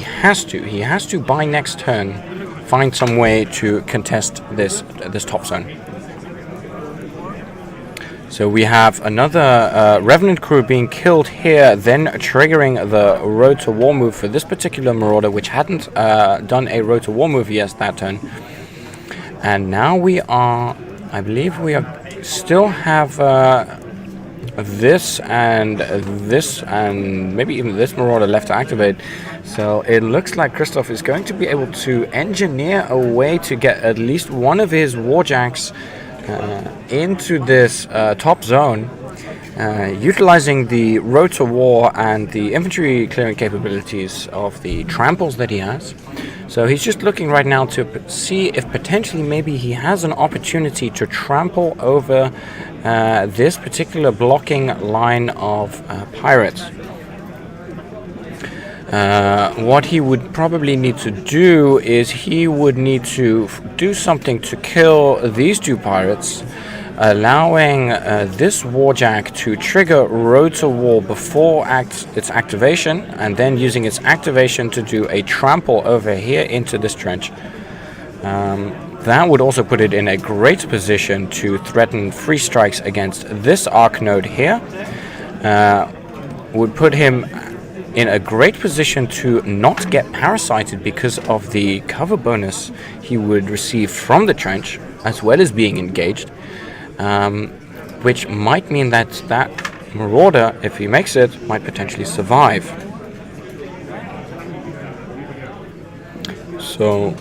has to by next turn find some way to contest this top zone. So we have another Revenant crew being killed here, then triggering the Road to War move for this particular Marauder, which hadn't done a Road to War move yet that turn. And now I believe we still have this and maybe even this Marauder left to activate. So it looks like Christoph is going to be able to engineer a way to get at least one of his warjacks into this top zone, utilizing the rotor war and the infantry clearing capabilities of the tramples that he has. So he's just looking right now to see if potentially maybe he has an opportunity to trample over this particular blocking line of pirates. What he would probably need to do is he would need to do something to kill these two pirates, allowing this warjack to trigger rotor war before its activation, and then using its activation to do a trample over here into this trench. That would also put it in a great position to threaten free strikes against this arc node here. Would put him in a great position to not get parasited because of the cover bonus he would receive from the trench, as well as being engaged, which might mean that that Marauder, if he makes it, might potentially survive. So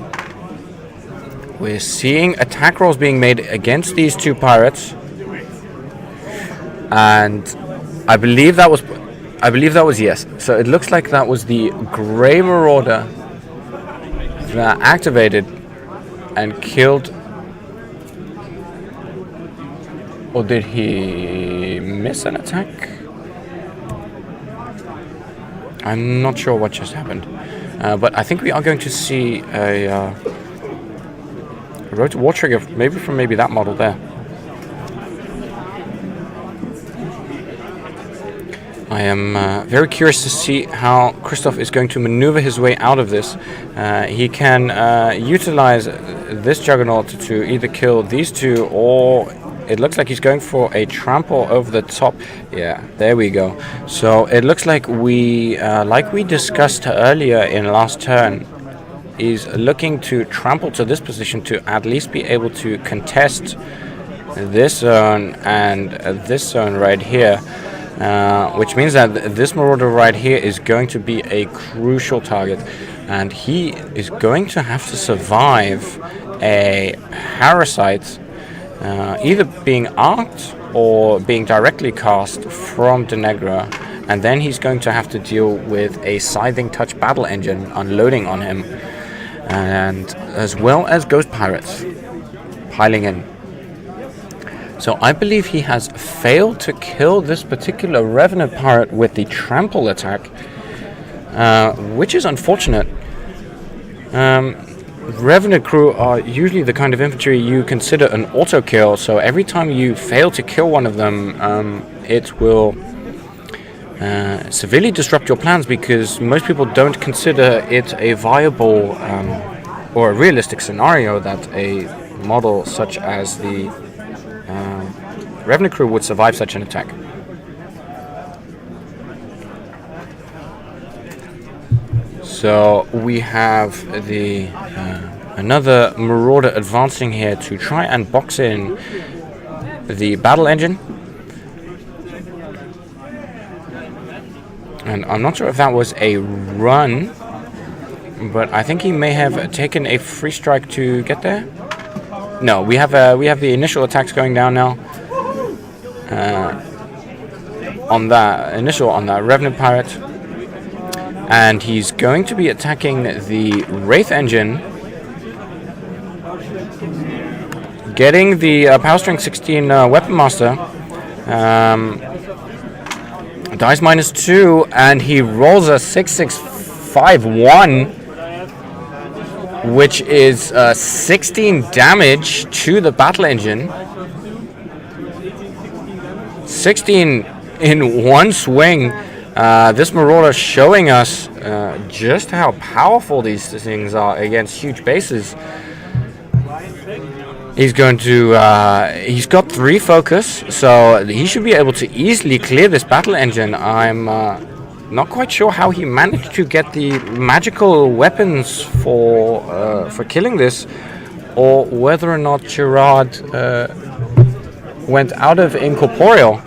we're seeing attack rolls being made against these two pirates, and I believe that was yes. So it looks like that was the Grey Marauder that activated and killed. Or did he miss an attack? I'm not sure what just happened. But I think we are going to see a rotor war trigger from that model there. I am very curious to see how Christoph is going to maneuver his way out of this. He can utilize this Juggernaut to either kill these two, or it looks like he's going for a trample over the top. Yeah, there we go. So it looks like we discussed earlier in last turn, he's looking to trample to this position to at least be able to contest this zone and this zone right here. Which means that this Marauder right here is going to be a crucial target, and he is going to have to survive a Parasite, either being arced or being directly cast from Denegra, and then he's going to have to deal with a Scything Touch battle engine unloading on him, and as well as Ghost Pirates piling in. So I believe he has failed to kill this particular Revenant pirate with the trample attack, which is unfortunate. Revenant crew are usually the kind of infantry you consider an auto kill, so every time you fail to kill one of them, it will severely disrupt your plans, because most people don't consider it a viable or a realistic scenario that a model such as the Revenant crew would survive such an attack. So we have the another Marauder advancing here to try and box in the battle engine. And I'm not sure if that was a run, but I think he may have taken a free strike to get there. No, we have the initial attacks going down now. On that Revenant pirate, and he's going to be attacking the Wraith engine, getting the Power Strength 16 Weapon Master. Dice -2, and he rolls a 6651, which is 16 damage to the battle engine. 16 in one swing. This Marauder showing us just how powerful these things are against huge bases. He's going to, he's got 3 focus, so he should be able to easily clear this battle engine. I'm not quite sure how he managed to get the magical weapons for killing this, or whether or not Gerard went out of incorporeal.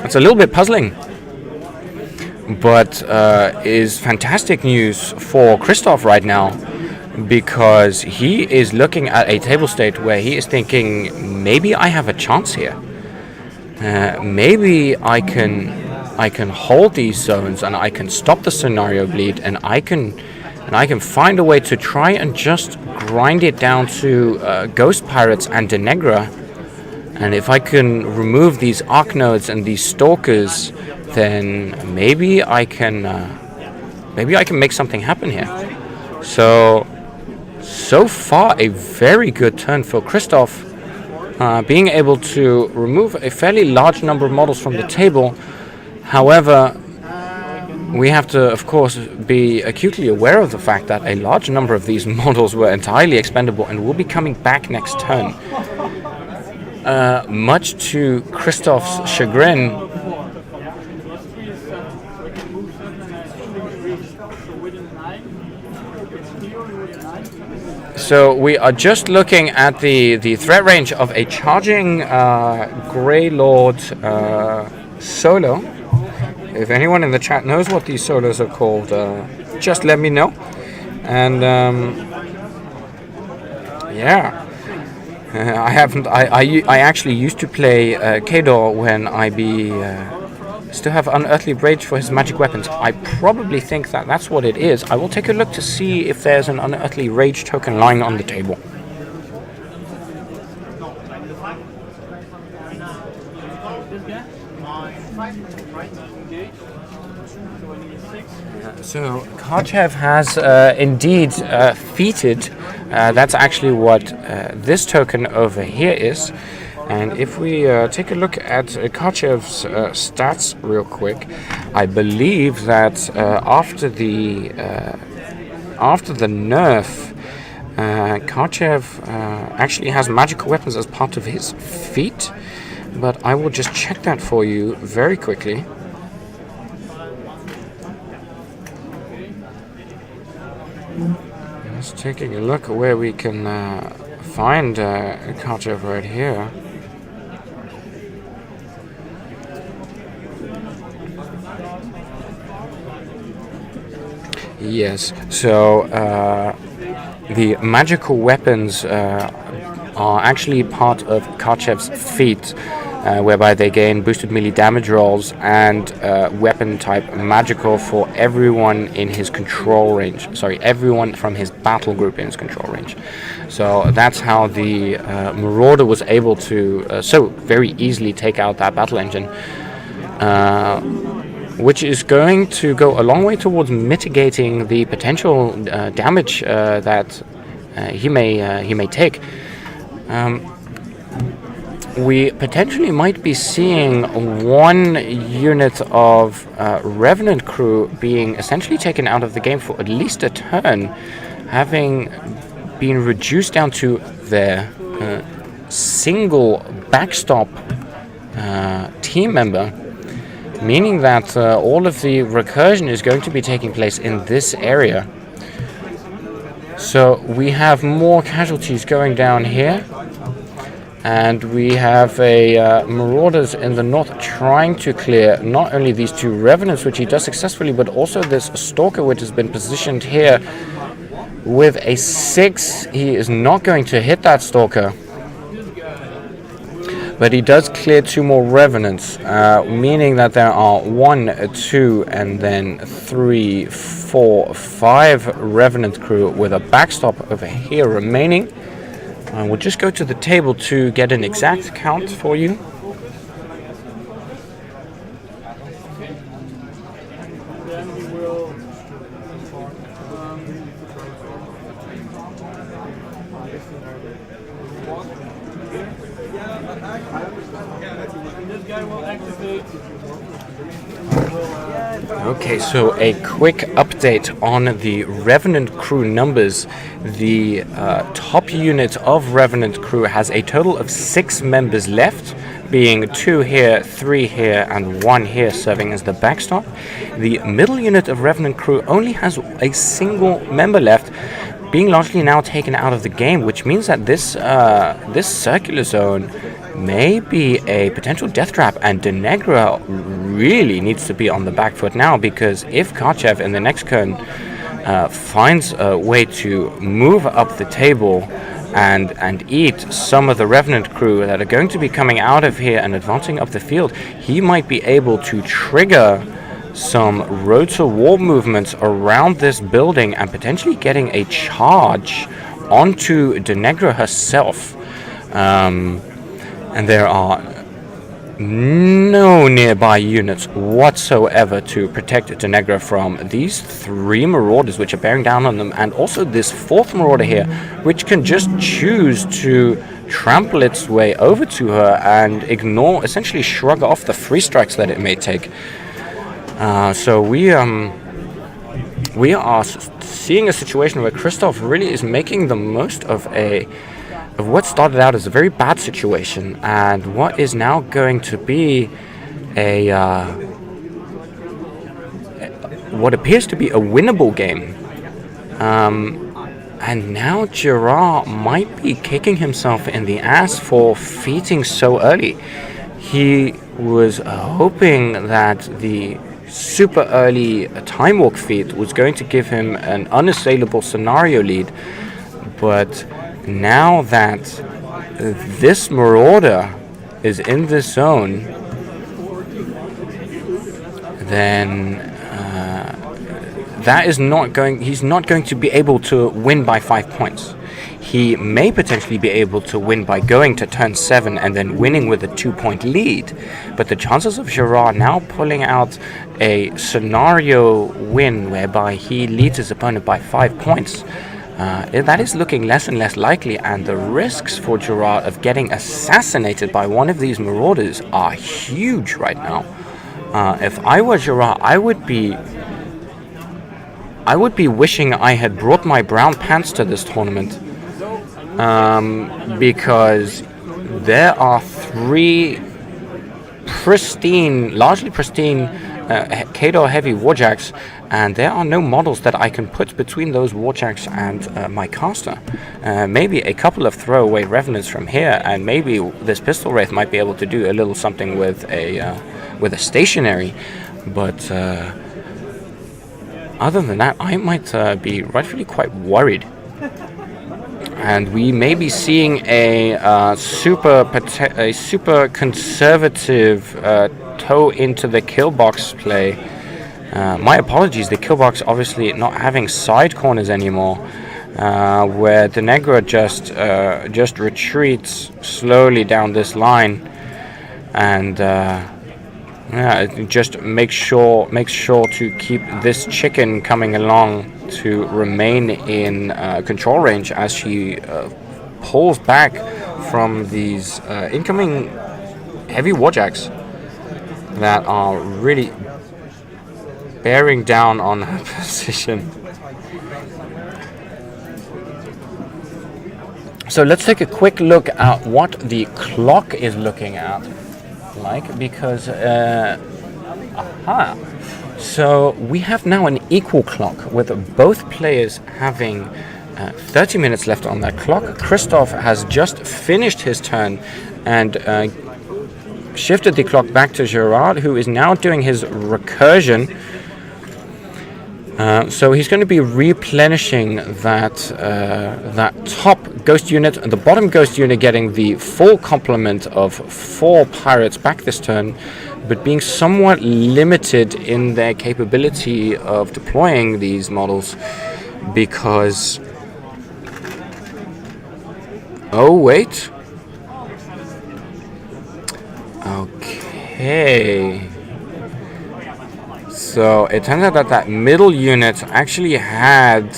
It's a little bit puzzling, but is fantastic news for Christoph right now, because he is looking at a table state where he is thinking, maybe I have a chance here. maybe I can hold these zones and I can stop the scenario bleed, and I can find a way to try and just grind it down to Ghost Pirates and Denegra. And if I can remove these Arc Nodes and these Stalkers, then maybe I can make something happen here. So far a very good turn for Christoph, being able to remove a fairly large number of models from the table. However, we have to, of course, be acutely aware of the fact that a large number of these models were entirely expendable and will be coming back next turn. Much to Christoph's chagrin. So we are just looking at the threat range of a charging Grey Lord solo. If anyone in the chat knows what these solos are called, just let me know. And yeah. I haven't. I actually used to play Khador when still have Unearthly Rage for his magic weapons. I probably think that that's what it is. I will take a look to see if there's an Unearthly Rage token lying on the table. So Karchev has indeed feated. That's actually what this token over here is. And if we take a look at Karchev's stats real quick, I believe that after the nerf, Karchev actually has magical weapons as part of his feat. But I will just check that for you very quickly. Just taking a look where we can find Karchev right here. Yes, so the magical weapons are actually part of Karchev's feat, whereby they gain boosted melee damage rolls and weapon type magical for everyone in his control range. Sorry, everyone from his battle group in his control range. So that's how the Marauder was able to so very easily take out that battle engine. Which is going to go a long way towards mitigating the potential damage that he may take. We potentially might be seeing one unit of Revenant crew being essentially taken out of the game for at least a turn, having been reduced down to their single backstop team member. Meaning that all of the recursion is going to be taking place in this area. So we have more casualties going down here. And we have a Marauders in the north trying to clear not only these two Revenants, which he does successfully, but also this Stalker, which has been positioned here with a 6. He is not going to hit that Stalker. But he does clear 2 more Revenants, meaning that there are 1, 2, and then 3, 4, 5 Revenant crew with a backstop over here remaining. We'll just go to the table to get an exact count for you. Okay, so a quick update on the Revenant crew numbers. The top unit of Revenant crew has a total of 6 members left, being 2 here, 3 here, and 1 here serving as the backstop. The middle unit of Revenant crew only has a single member left, being largely now taken out of the game, which means that this circular zone may be a potential death trap, and Denegra really needs to be on the back foot now, because if Karchev in the next turn finds a way to move up the table and eat some of the Revenant crew that are going to be coming out of here and advancing up the field, he might be able to trigger some rotor war movements around this building and potentially getting a charge onto Denegra herself. And there are no nearby units whatsoever to protect Denegra from these 3 marauders which are bearing down on them, and also this 4th marauder here which can just choose to trample its way over to her and ignore, essentially shrug off the free strikes that it may take. So we are seeing a situation where Christoph really is making the most of what started out as a very bad situation and what is now going to be what appears to be a winnable game. And now Gerard might be kicking himself in the ass for feating so early. He was hoping that the super early time walk feat was going to give him an unassailable scenario lead, but now that this marauder is in this zone, then he's not going to be able to win by 5 points. He may potentially be able to win by going to turn 7 and then winning with a 2-point lead, but the chances of Gerard now pulling out a scenario win whereby he leads his opponent by 5 points, that is looking less and less likely, and the risks for Gerard of getting assassinated by one of these marauders are huge right now. If I were Gerard, I would be wishing I had brought my brown pants to this tournament, because there are 3 largely pristine Khador heavy warjacks, and there are no models that I can put between those warjacks and my caster. Maybe a couple of throwaway revenants from here, and maybe this pistol wraith might be able to do a little something with a stationary, but other than that, I might be rightfully quite worried. And we may be seeing a super conservative toe into the kill box play. My apologies, the kill box obviously not having side corners anymore, where Denegra just retreats slowly down this line, and just make sure to keep this chicken coming along to remain in control range as she pulls back from these incoming heavy warjacks that are really bearing down on her position. So let's take a quick look at what the clock is looking at like, because so we have now an equal clock with both players having 30 minutes left on that clock. Christoph has just finished his turn and shifted the clock back to Gerard, who is now doing his recursion. So he's going to be replenishing that top ghost unit, and the bottom ghost unit getting the full complement of 4 pirates back this turn, but being somewhat limited in their capability of deploying these models because... Oh, wait. Okay. So it turns out that middle unit actually had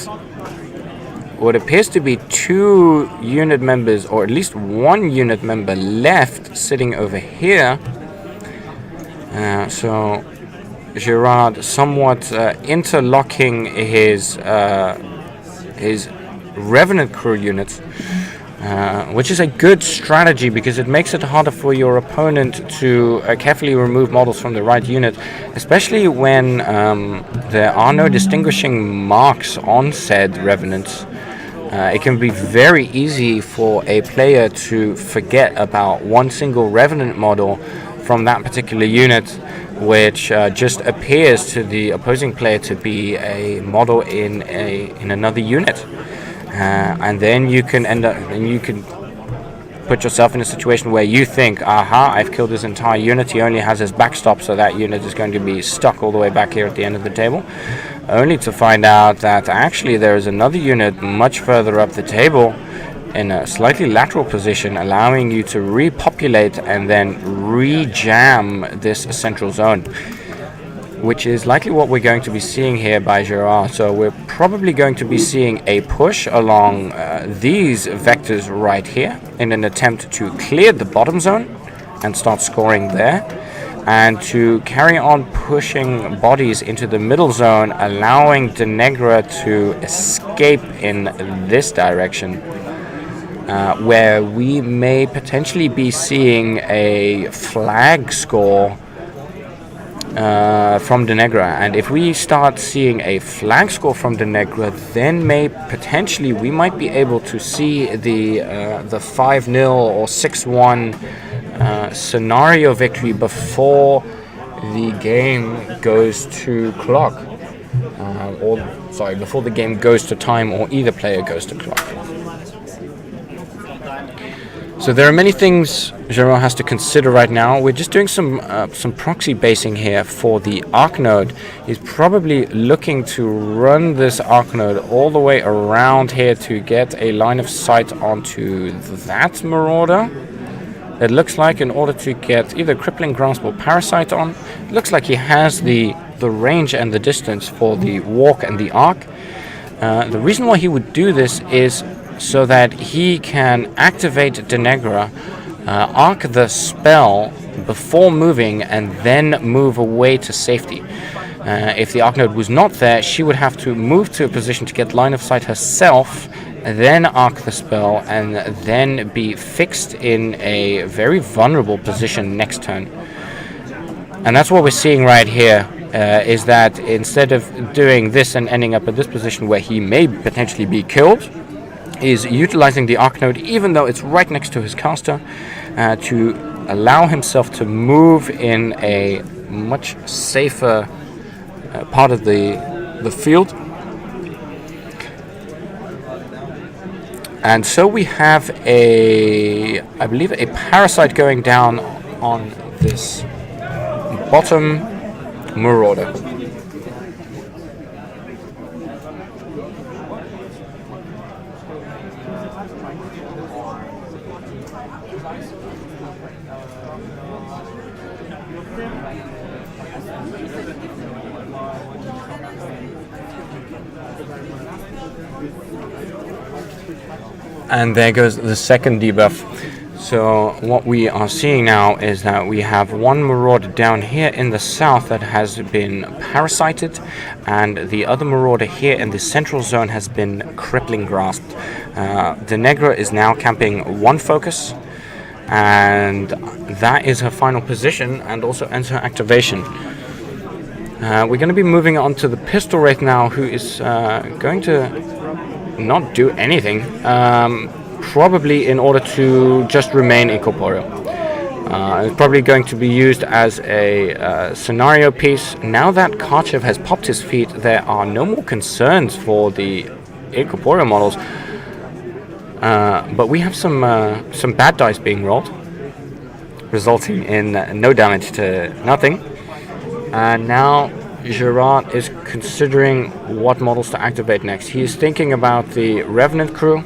what appears to be 2 unit members, or at least 1 unit member left sitting over here. So Gerard somewhat interlocking his Revenant crew units, which is a good strategy because it makes it harder for your opponent to carefully remove models from the right unit, especially when there are no distinguishing marks on said Revenants. It can be very easy for a player to forget about one single Revenant model from that particular unit, which just appears to the opposing player to be a model in another unit. and then you can put yourself in a situation where you think, aha, I've killed his entire unit. He only has his backstop, so that unit is going to be stuck all the way back here at the end of the table, only to find out that actually there is another unit much further up the table in a slightly lateral position, allowing you to repopulate and then re-jam this central zone, which is likely what we're going to be seeing here by Gerard. So we're probably going to be seeing a push along these vectors right here in an attempt to clear the bottom zone and start scoring there, and to carry on pushing bodies into the middle zone, allowing Denegra to escape in this direction, where we may potentially be seeing a flag score from Denegra. And if we start seeing a flag score from Denegra, then we might be able to see the 5-0 or 6-1 scenario victory before the game goes to clock, before the game goes to time, or either player goes to clock. So there are many things Gerard has to consider right now. We're just doing some proxy basing here for the arc node. He's probably looking to run this arc node all the way around here to get a line of sight onto that marauder. It looks like, in order to get either crippling grasp or parasite on, it looks like he has the range and the distance for the walk and the arc. The reason why he would do this is so that he can activate Denegra, arc the spell before moving, and then move away to safety. If the arc node was not there, she would have to move to a position to get line of sight herself, then arc the spell, and then be fixed in a very vulnerable position next turn. And that's what we're seeing right here, is that instead of doing this and ending up at this position where he may potentially be killed, is utilizing the arc node, even though it's right next to his caster, to allow himself to move in a much safer part of the field. And so we have I believe a parasite going down on this bottom marauder. And there goes the second debuff. So what we are seeing now is that we have one marauder down here in the south that has been parasited, and the other marauder here in the central zone has been crippling grasped. Denegra is now camping one focus, and that is her final position and also ends her activation. We're going to be moving on to the pistol wraith now, who is going to not do anything, probably in order to just remain incorporeal. It's probably going to be used as a scenario piece. Now that Karchev has popped his feet, there are no more concerns for the incorporeal models, but we have some bad dice being rolled, resulting in no damage to nothing. And now Gerard is considering what models to activate next. He is thinking about the Revenant crew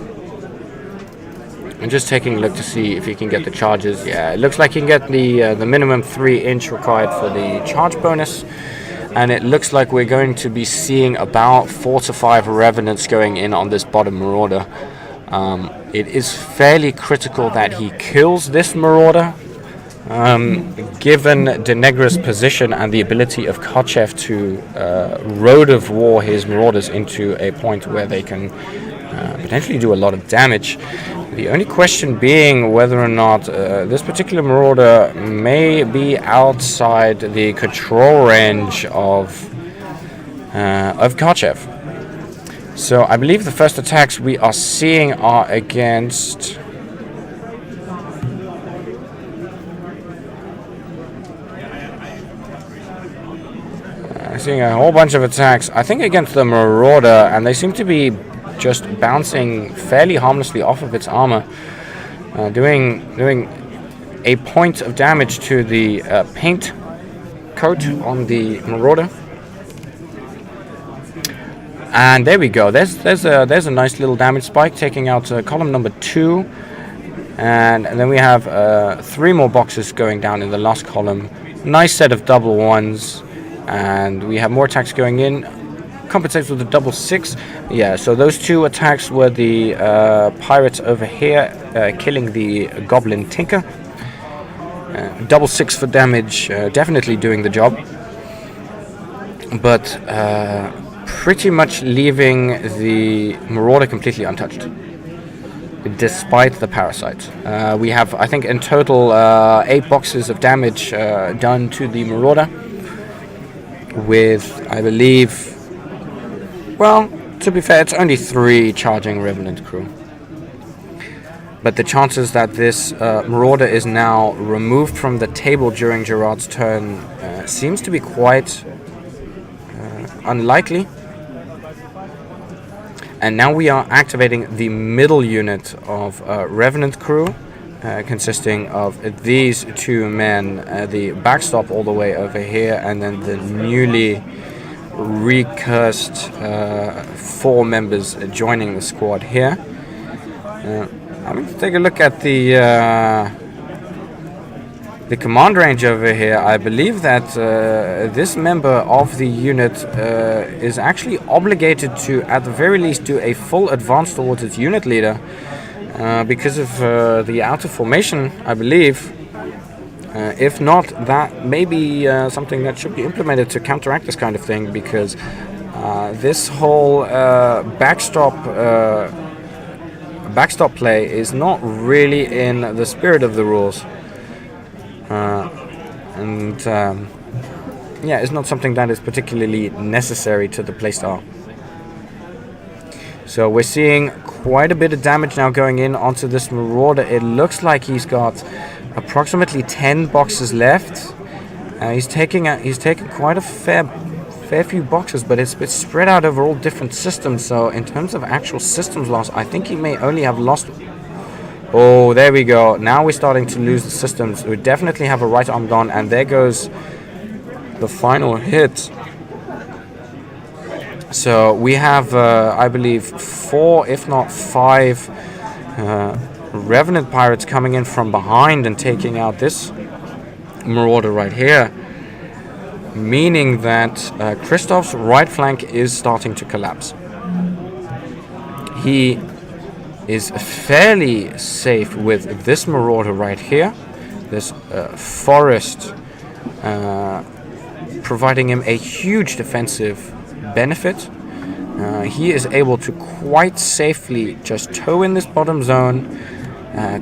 and just taking a look to see if he can get the charges. Yeah, it looks like he can get the minimum 3-inch required for the charge bonus, and it looks like we're going to be seeing about 4 to 5 Revenants going in on this bottom marauder. It is fairly critical that he kills this marauder, given Denegra's position and the ability of Karchev to Road of War his marauders into a point where they can potentially do a lot of damage. The only question being whether or not this particular marauder may be outside the control range of Karchev. So I believe the first attacks we are seeing are against seeing a whole bunch of attacks, I think, against the marauder, and they seem to be just bouncing fairly harmlessly off of its armor, doing a point of damage to the paint coat on the Marauder. And there we go. There's a nice little damage spike, taking out column number 2. And then we have 3 more boxes going down in the last column. Nice set of double 1s. And we have more attacks going in. Compensates with a double 6. Yeah, so those 2 attacks were the pirates over here killing the Goblin Tinker. Double 6 for damage, definitely doing the job. But pretty much leaving the Marauder completely untouched, despite the parasite. We have, I think, in total 8 boxes of damage done to the Marauder, with, I believe, well, to be fair, it's only 3 charging Revenant crew. But the chances that this Marauder is now removed from the table during Gerard's turn seems to be quite unlikely. And now we are activating the middle unit of Revenant crew, consisting of these 2 men, the backstop all the way over here, and then the newly recursed 4 members joining the squad here. I'm going to take a look at the command range over here. I believe that this member of the unit is actually obligated to, at the very least, do a full advance towards its unit leader because of the outer formation, I believe. If not, that may be something that should be implemented to counteract this kind of thing, because this whole backstop play is not really in the spirit of the rules. Yeah, it's not something that is particularly necessary to the playstyle. So we're seeing quite a bit of damage now going in onto this Marauder. It looks like he's got approximately 10 boxes left. He's taking quite a fair few boxes, but it's spread out over all different systems. So in terms of actual systems loss, I think he may only have lost. Oh, there we go. Now we're starting to lose the systems. We definitely have a right arm gone, and there goes the final hit. So we have, I believe, 4, if not 5, Revenant pirates coming in from behind and taking out this Marauder right here, meaning that Christoph's right flank is starting to collapse. He is fairly safe with this Marauder right here, this forest, providing him a huge defensive benefit. He is able to quite safely just toe in this bottom zone,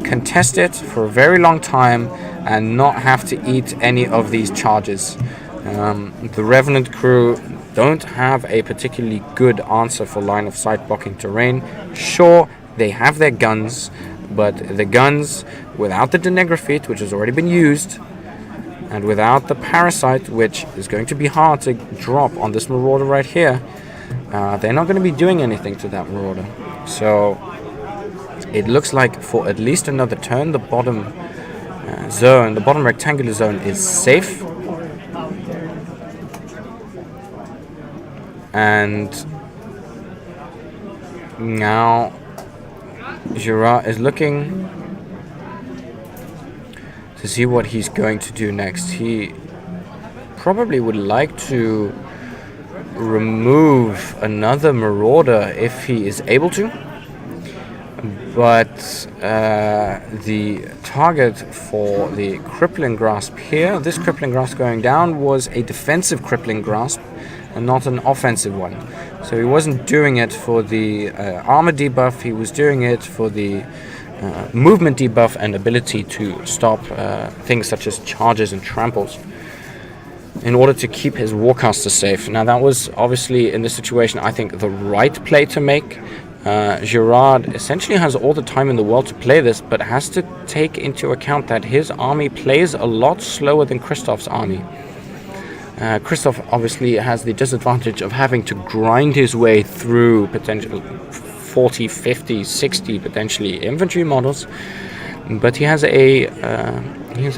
contest it for a very long time, and not have to eat any of these charges. The Revenant crew don't have a particularly good answer for line of sight blocking terrain. Sure, they have their guns, but the guns, without the Denegrafit, which has already been used, and without the Parasite, which is going to be hard to drop on this Marauder right here, they're not going to be doing anything to that Marauder. So it looks like for at least another turn, the bottom zone, the bottom rectangular zone, is safe. And now Gerard is looking to see what he's going to do next. He probably would like to remove another Marauder if he is able to, but the target for the Crippling Grasp here, this Crippling Grasp going down, was a defensive Crippling Grasp and not an offensive one. So he wasn't doing it for the armor debuff, he was doing it for the movement debuff and ability to stop things such as charges and tramples, in order to keep his Warcaster safe. Now that was obviously, in this situation, I think the right play to make. Gerard essentially has all the time in the world to play this, but has to take into account that his army plays a lot slower than Christoph's army. Christoph obviously has the disadvantage of having to grind his way through 40, 50, 60 potentially infantry models, but he has a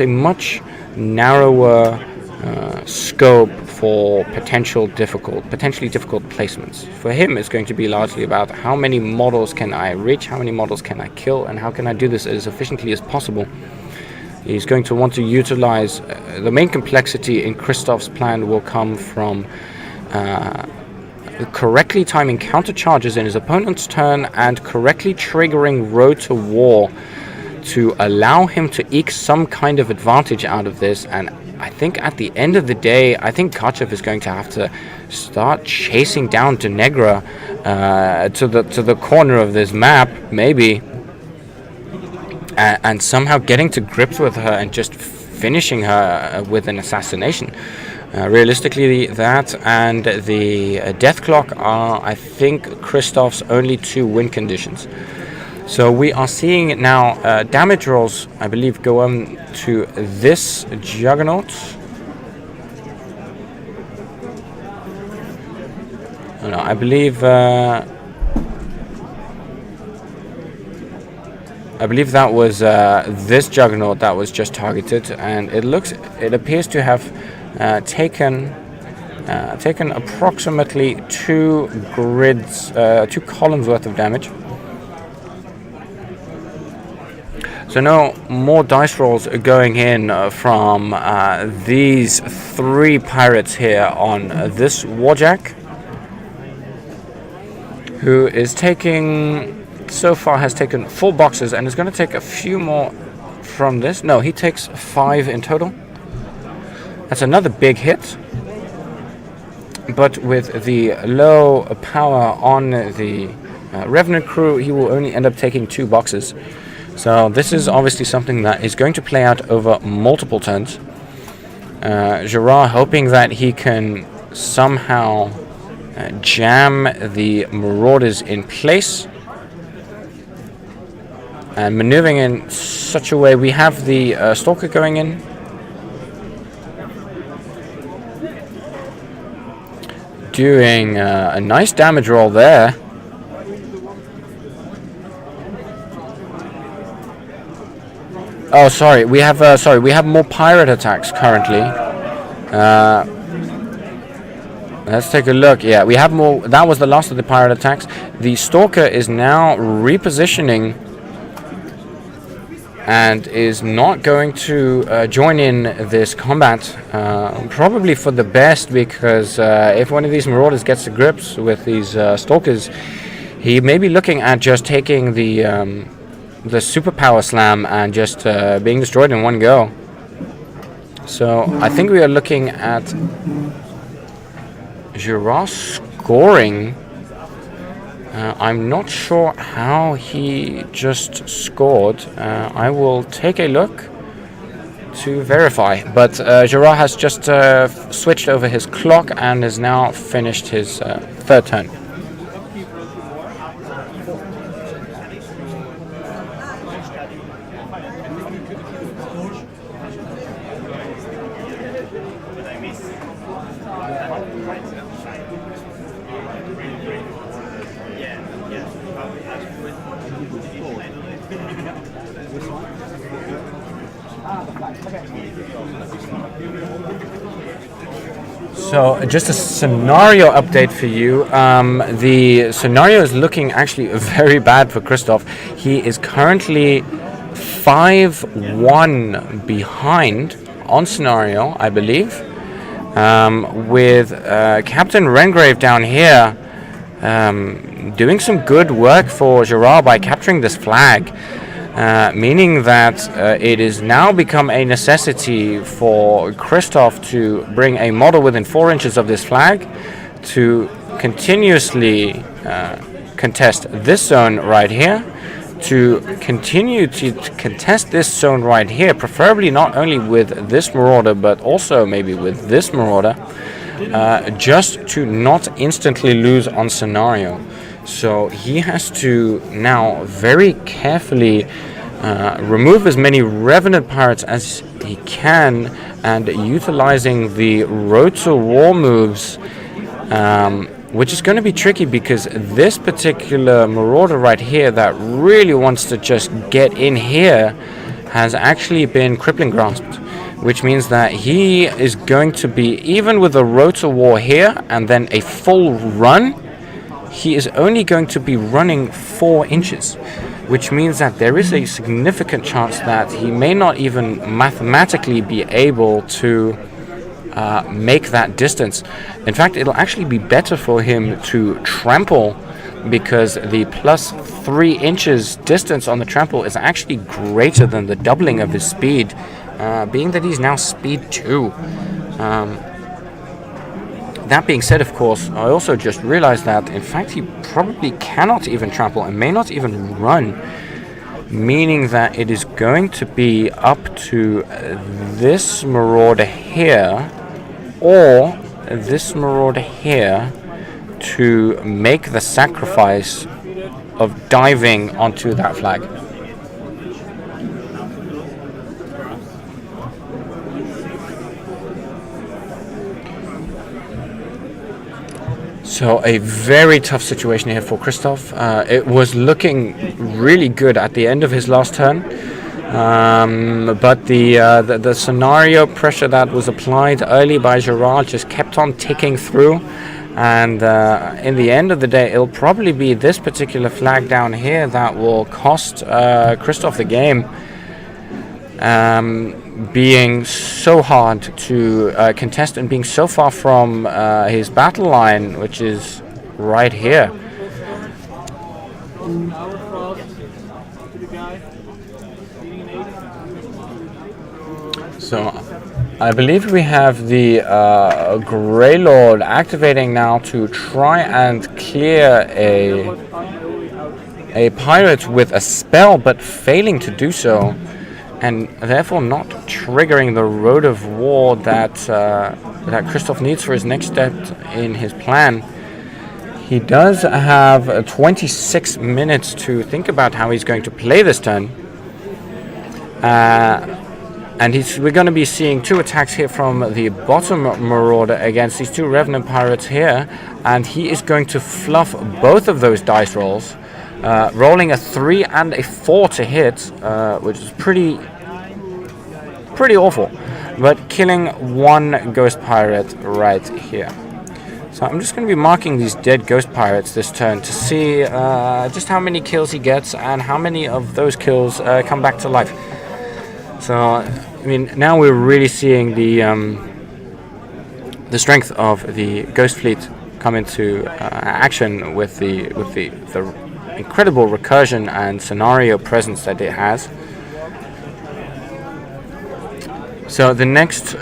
much narrower scope for potentially difficult placements. For him, it's going to be largely about how many models can I reach, how many models can I kill, and how can I do this as efficiently as possible. He's going to want to utilize the main complexity in Christoph's plan will come from correctly timing counter charges in his opponent's turn and correctly triggering Road to War to allow him to eke some kind of advantage out of this. And I think at the end of the day, I think Karchev is going to have to start chasing down Denegra to the corner of this map, maybe, and somehow getting to grips with her and just finishing her with an assassination. Realistically, that and the death clock are, I think, Christoph's only two win conditions. So we are seeing now damage rolls, I believe, go on to this Juggernaut. Oh, no, I believe that was this Juggernaut that was just targeted, and it appears to have taken approximately 2 columns worth of damage. So no more dice rolls are going in from these 3 pirates here on this Warjack, who is so far has taken 4 boxes and is going to take a few more from this. No, he takes 5 in total. That's another big hit. But with the low power on the Revenant crew, he will only end up taking 2 boxes. So this is obviously something that is going to play out over multiple turns. Gerard hoping that he can somehow jam the Marauders in place and maneuvering in such a way. We have the Stalker going in. Doing a nice damage roll there. Oh, sorry. We have more pirate attacks currently. Let's take a look. Yeah, we have more. That was the last of the pirate attacks. The Stalker is now repositioning and is not going to join in this combat. Probably for the best, because if one of these Marauders gets to grips with these Stalkers, he may be looking at just taking the superpower slam and just being destroyed in one go. So I think we are looking at Gerard scoring. I'm not sure how he just scored. I will take a look to verify. But Gerard has just switched over his clock and has now finished his 3rd turn. So just a scenario update for you. The scenario is looking actually very bad for Christoph. He is currently 5-1 behind on scenario, I believe, with Captain Rengrave down here doing some good work for Gerard by capturing this flag. Meaning that it is now become a necessity for Christoph to bring a model within 4 inches of this flag to continuously contest this zone right here, to continue to contest this zone right here, preferably not only with this Marauder but also maybe with this Marauder, just to not instantly lose on scenario. So he has to now very carefully remove as many Revenant pirates as he can, and utilizing the Road to War moves which is going to be tricky because this particular marauder right here that really wants to just get in here has actually been crippling grasped, which means that he is going to be, even with a rotor war here and then a full run, he is only going to be running 4 inches, which means that there is a significant chance that he may not even mathematically be able to make that distance. In fact, it'll actually be better for him to trample, because the plus 3 inches distance on the trample is actually greater than the doubling of his speed, being that he's now speed 2. That being said, of course, I also just realized that in fact he probably cannot even trample and may not even run, meaning that it is going to be up to this marauder here or this marauder here to make the sacrifice of diving onto that flag. So a very tough situation here for Christoph. It was looking really good at the end of his last turn, but the scenario pressure that was applied early by Gerard just kept on ticking through, and in the end of the day, it'll probably be this particular flag down here that will cost Christoph the game. Being so hard to contest and being so far from his battle line, which is right here. So I believe we have the Grey Lord activating now to try and clear a pirate with a spell, but failing to do so, and therefore not triggering the Road of War that Christoph needs for his next step in his plan. He does have 26 minutes to think about how he's going to play this turn. And we're going to be seeing 2 attacks here from the bottom Marauder against these 2 Revenant Pirates here. And he is going to fluff both of those dice rolls, rolling a 3 and a 4 to hit, which is pretty awful, but killing 1 Ghost Pirate right here. So I'm just going to be marking these dead Ghost Pirates this turn to see just how many kills he gets and how many of those kills come back to life. So I mean, now we're really seeing the strength of the Ghost Fleet come into action with the incredible recursion and scenario presence that it has. So the next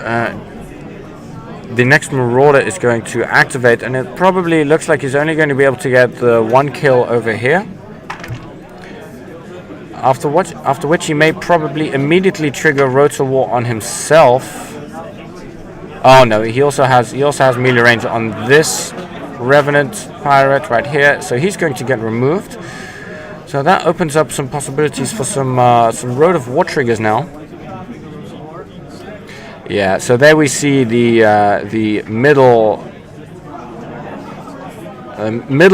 Marauder is going to activate, and it probably looks like he's only going to be able to get the 1 kill over here. After which he may probably immediately trigger Rotor War on himself. Oh no, he also has melee range on this Revenant Pirate right here, so he's going to get removed. So that opens up some possibilities for some Road of War triggers now. Yeah, so there we see the middle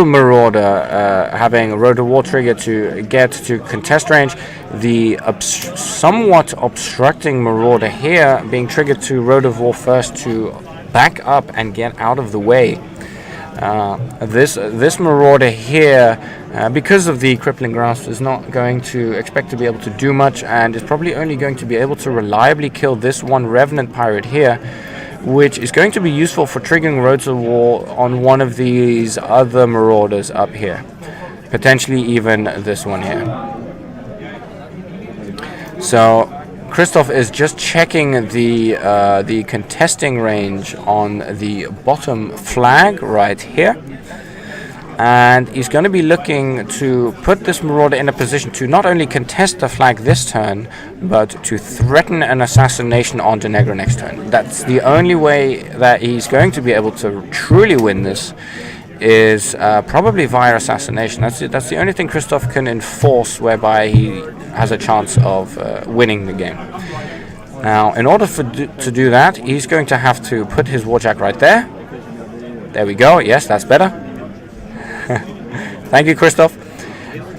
Marauder having a Road of War trigger to get to contest range. The somewhat obstructing Marauder here being triggered to Road of War first to back up and get out of the way. This Marauder here, because of the crippling grasp, is not going to expect to be able to do much, and is probably only going to be able to reliably kill this 1 Revenant Pirate here, which is going to be useful for triggering Roads of War on one of these other Marauders up here, potentially even this one here. So Christoph is just checking the contesting range on the bottom flag right here, and he's going to be looking to put this Marauder in a position to not only contest the flag this turn, but to threaten an assassination on Denegro next turn. That's the only way that he's going to be able to truly win this, is probably via assassination. That's the only thing Christoph can enforce whereby he has a chance of winning the game. Now, in order to do that, he's going to have to put his Warjack right there. There we go. Yes, that's better. Thank you, Christoph.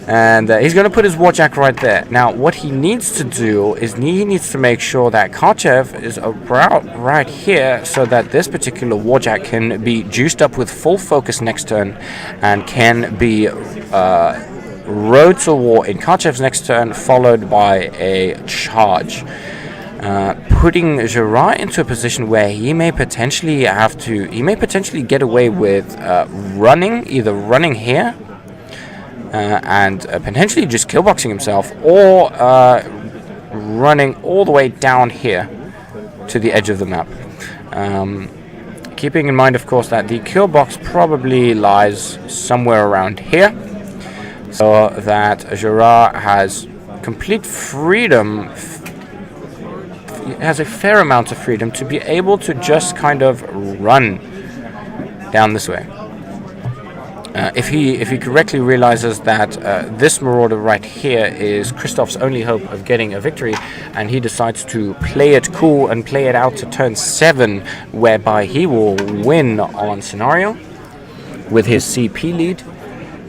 And he's going to put his Warjack right there. Now, what he needs to do is he needs to make sure that Karchev is about right here so that this particular Warjack can be juiced up with full focus next turn and can be Road to War in Karchev's next turn, followed by a charge. Putting Gerard into a position where he may potentially get away with either running here and potentially just killboxing himself, or running all the way down here to the edge of the map. Keeping in mind, of course, that the kill box probably lies somewhere around here, so that Gerard has complete freedom, has a fair amount of freedom to be able to just kind of run down this way. If he correctly realizes that this Marauder right here is Christoph's only hope of getting a victory, and he decides to play it cool and play it out to turn 7, whereby he will win on scenario with his CP lead,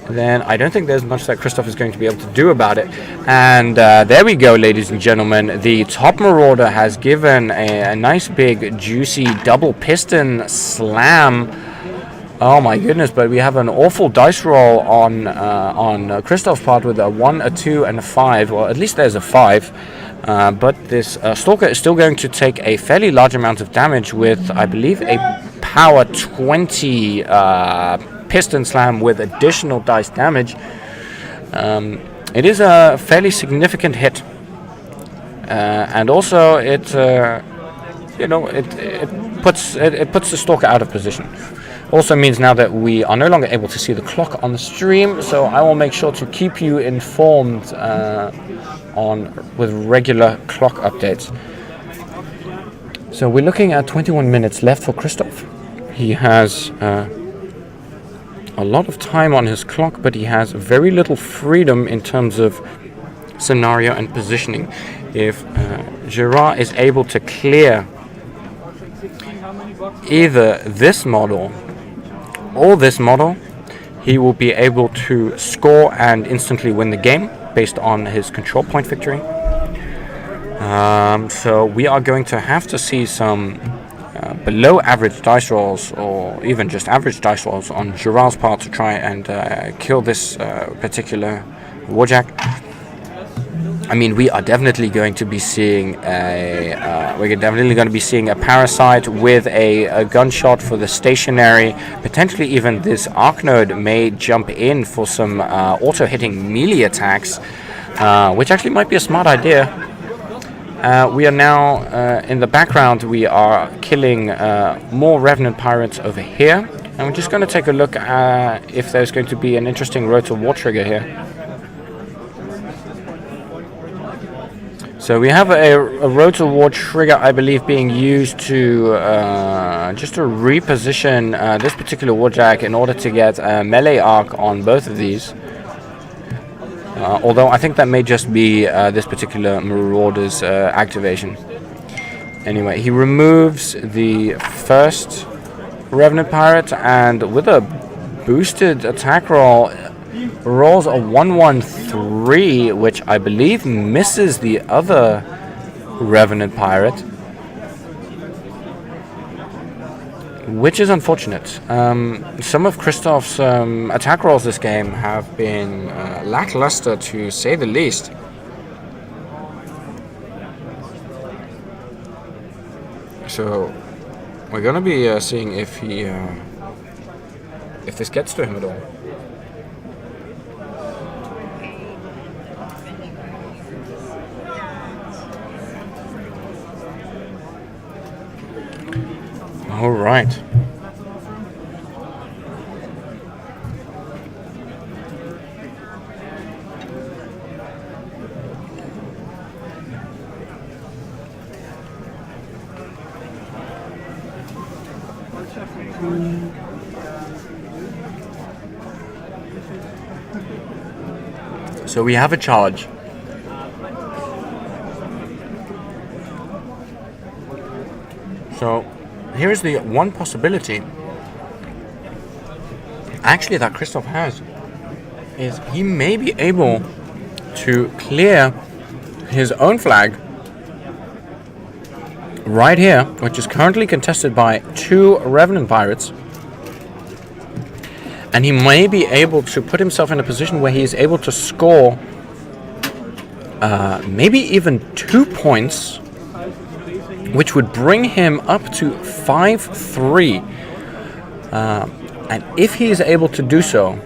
then I don't think there's much that Christoph is going to be able to do about it. And there we go, ladies and gentlemen. The top Marauder has given a nice big juicy double piston slam. Oh my goodness, but we have an awful dice roll on Christoph's part with a 1, a 2, and a 5. Well, at least there's a 5. But this Stalker is still going to take a fairly large amount of damage with, I believe, a power 20 piston slam with additional dice damage. It is a fairly significant hit. And also it puts the Stalker out of position. Also means now that we are no longer able to see the clock on the stream, so I will make sure to keep you informed with regular clock updates. So we're looking at 21 minutes left for Christoph. He has a lot of time on his clock, but he has very little freedom in terms of scenario and positioning. If Gerard is able to clear either this model or this model, he will be able to score and instantly win the game based on his control point victory. So we are going to have to see some below average dice rolls, or even just average dice rolls on Gerard's part to try and kill this particular Warjack. I mean, we are definitely going to be seeing a parasite with a gunshot for the stationary. Potentially even this Arc Node may jump in for some auto-hitting melee attacks, which actually might be a smart idea. We are now, in the background, we are killing more Revenant Pirates over here. And we're just going to take a look at if there's going to be an interesting Road to War trigger here. So we have a Road to War trigger, I believe, being used to just to reposition this particular Warjack in order to get a melee arc on both of these. Although I think that may just be this particular Marauder's activation. Anyway, he removes the first Revenant Pirate, and with a boosted attack roll, rolls a 1-1-3, which I believe misses the other Revenant Pirate, which is unfortunate. Some of Christoph's attack rolls this game have been lackluster, to say the least. So we're gonna be seeing if this gets to him at all. All right. So we have a charge. So here's the one possibility actually that Christoph has. is he may be able to clear his own flag right here, which is currently contested by 2 Revenant Pirates. And he may be able to put himself in a position where he is able to score maybe even 2 points, which would bring him up to 5-3. And if he is able to do so,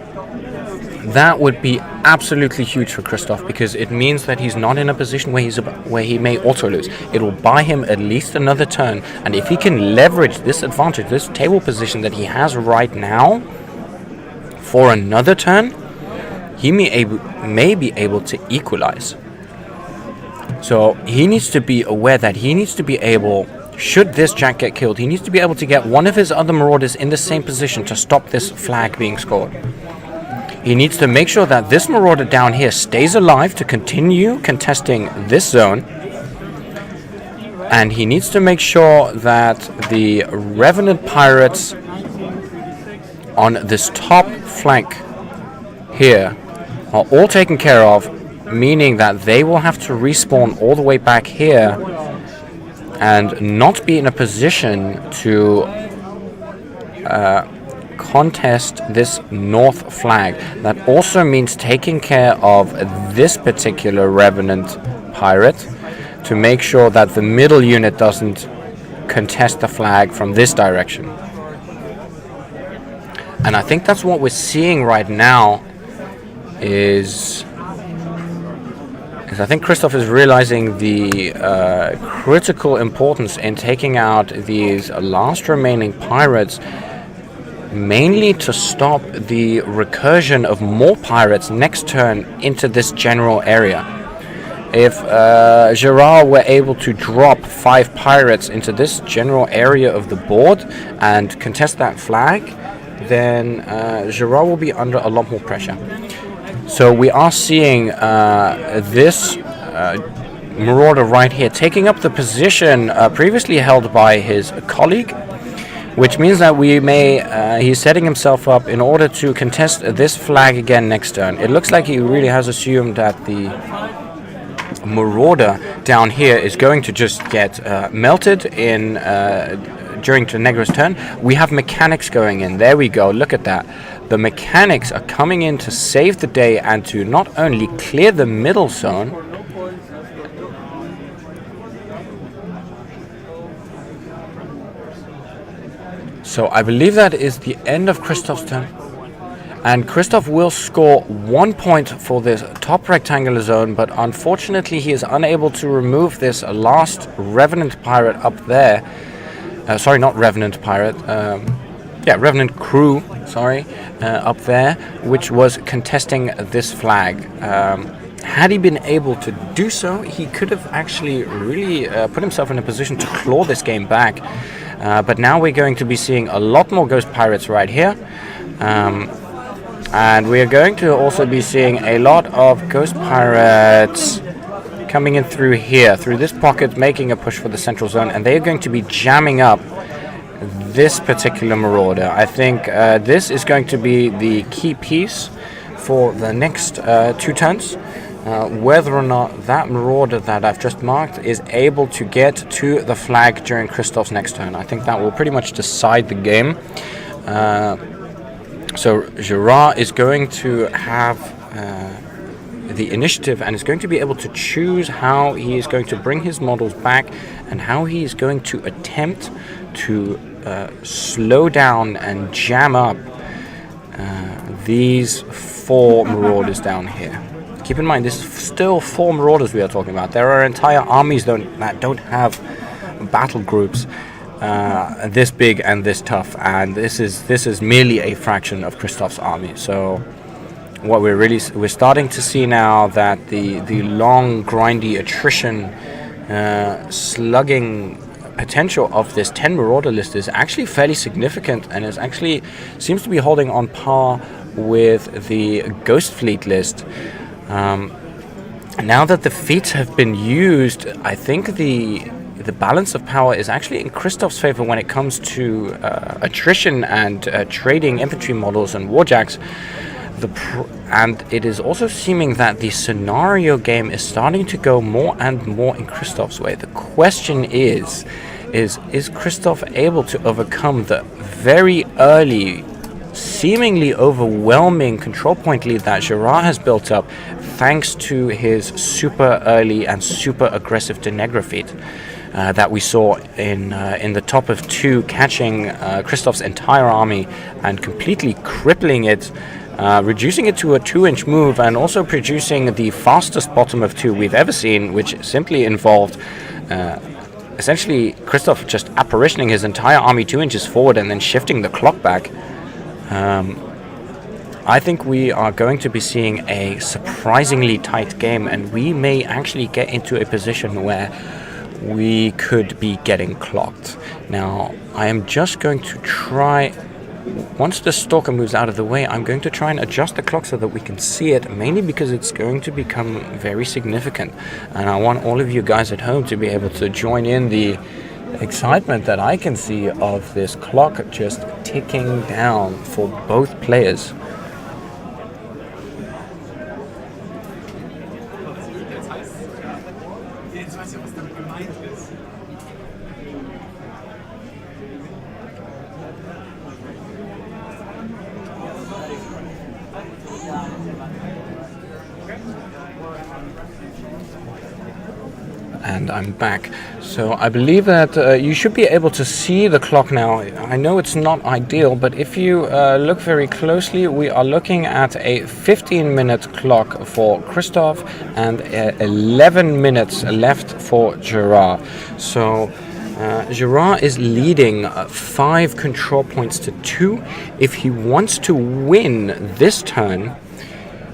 that would be absolutely huge for Christoph, because it means that he's not in a position where he may auto lose. It will buy him at least another turn, and if he can leverage this advantage, this table position that he has right now, for another turn, he may be able to equalize. So he needs to be aware that he needs to be able, should this Jack get killed, he needs to be able to get one of his other Marauders in the same position to stop this flag being scored. He needs to make sure that this Marauder down here stays alive to continue contesting this zone. And he needs to make sure that the Revenant Pirates on this top flank here are all taken care of, meaning that they will have to respawn all the way back here and not be in a position to contest this north flag. That also means taking care of this particular Revenant Pirate to make sure that the middle unit doesn't contest the flag from this direction. And I think that's what we're seeing right now is I think Christoph is realizing the critical importance in taking out these last remaining pirates, mainly to stop the recursion of more pirates next turn into this general area. If Gerard were able to drop 5 pirates into this general area of the board and contest that flag, then Gerard will be under a lot more pressure. So we are seeing this Marauder right here taking up the position previously held by his colleague, which means that he's setting himself up in order to contest this flag again next turn. It looks like he really has assumed that the Marauder down here is going to just get melted in during Negro's turn. We have mechanics going in. There we go. Look at that. The mechanics are coming in to save the day and to not only clear the middle zone, so I believe that is the end of Christoph's turn. And Christoph will score 1 point for this top rectangular zone, but unfortunately he is unable to remove this last Revenant Pirate up there. Sorry, not Revenant Pirate. Revenant Crew, up there, which was contesting this flag. Had he been able to do so, he could have actually really put himself in a position to claw this game back. But now we're going to be seeing a lot more Ghost Pirates right here. And we are going to also be seeing a lot of Ghost Pirates coming in through here, through this pocket, making a push for the central zone, and they are going to be jamming up this particular Marauder. I think this is going to be the key piece for the next 2 turns. Whether or not that Marauder that I've just marked is able to get to the flag during Christoph's next turn. I think that will pretty much decide the game. So Gerard is going to have the initiative and is going to be able to choose how he is going to bring his models back and how he is going to attempt to slow down and jam up these 4 Marauders down here. Keep in mind, this is still 4 Marauders we are talking about. There are entire armies that don't have battle groups this big and this tough, and this is merely a fraction of Christoph's army. So what we're starting to see now that the long grindy attrition slugging potential of this 10 Marauder list is actually fairly significant, and is actually seems to be holding on par with the Ghost Fleet list. Now that the feats have been used, I think the balance of power is actually in Christoph's favor when it comes to attrition and trading infantry models and warjacks. And it is also seeming that the scenario game is starting to go more and more in Christoph's way. The question is Christoph able to overcome the very early, seemingly overwhelming control point lead that Gerard has built up thanks to his super early and super aggressive Dennegra feat that we saw in the top of 2, catching Christoph's entire army and completely crippling it, reducing it to a 2-inch move, and also producing the fastest bottom of 2 we've ever seen, which simply involved essentially Christoph just apparitioning his entire army 2 inches forward and then shifting the clock back. I think we are going to be seeing a surprisingly tight game, and we may actually get into a position where we could be getting clocked. Now, I am just going to try, once the Stalker moves out of the way, I'm going to try and adjust the clock so that we can see it, mainly because it's going to become very significant. And I want all of you guys at home to be able to join in the excitement that I can see of this clock just ticking down for both players. And I'm back. So I believe that you should be able to see the clock now. I know it's not ideal, but if you look very closely, we are looking at a 15-minute clock for Christoph and 11 minutes left for Gerard. So Gerard is leading 5 control points to 2. If he wants to win this turn,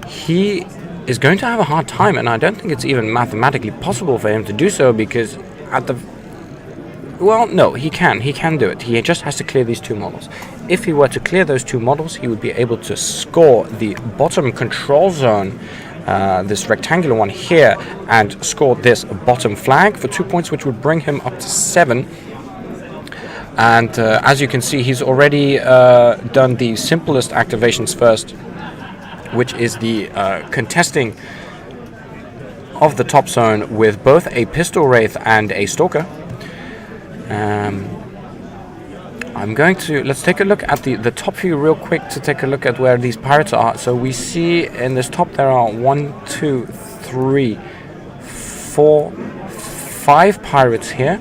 he is going to have a hard time, and I don't think it's even mathematically possible for him to do so, because he can do it. He just has to clear these 2 models. If he were to clear those 2 models, he would be able to score the bottom control zone, this rectangular one here, and score this bottom flag for 2 points, which would bring him up to 7. And as you can see, he's already done the simplest activations first, which is the contesting of the top zone with both a Pistol Wraith and a Stalker. Let's take a look at the top view real quick to take a look at where these pirates are. So we see in this top there are 1, 2, 3, 4, 5 pirates here,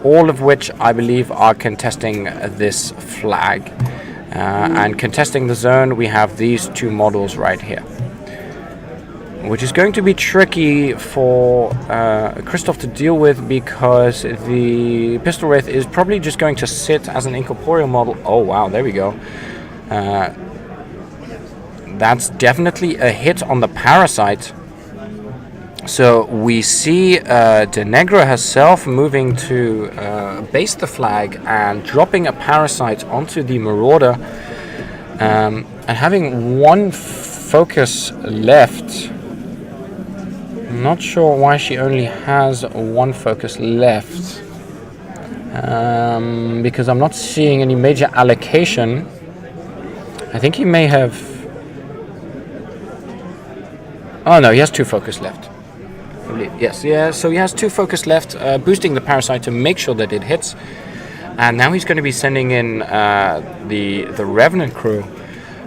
all of which I believe are contesting this flag. And contesting the zone, we have these 2 models right here, which is going to be tricky for Christoph to deal with, because the Pistol Wraith is probably just going to sit as an incorporeal model. Oh wow, there we go. That's definitely a hit on the Parasite. So we see Dennegra herself moving to base the flag and dropping a Parasite onto the Marauder, and having 1 focus left. I'm not sure why she only has 1 focus left, because I'm not seeing any major allocation. I think he may have... Oh no, he has 2 focus left. Yes, so he has 2 focus left, boosting the Parasite to make sure that it hits. And now he's going to be sending in the Revenant crew.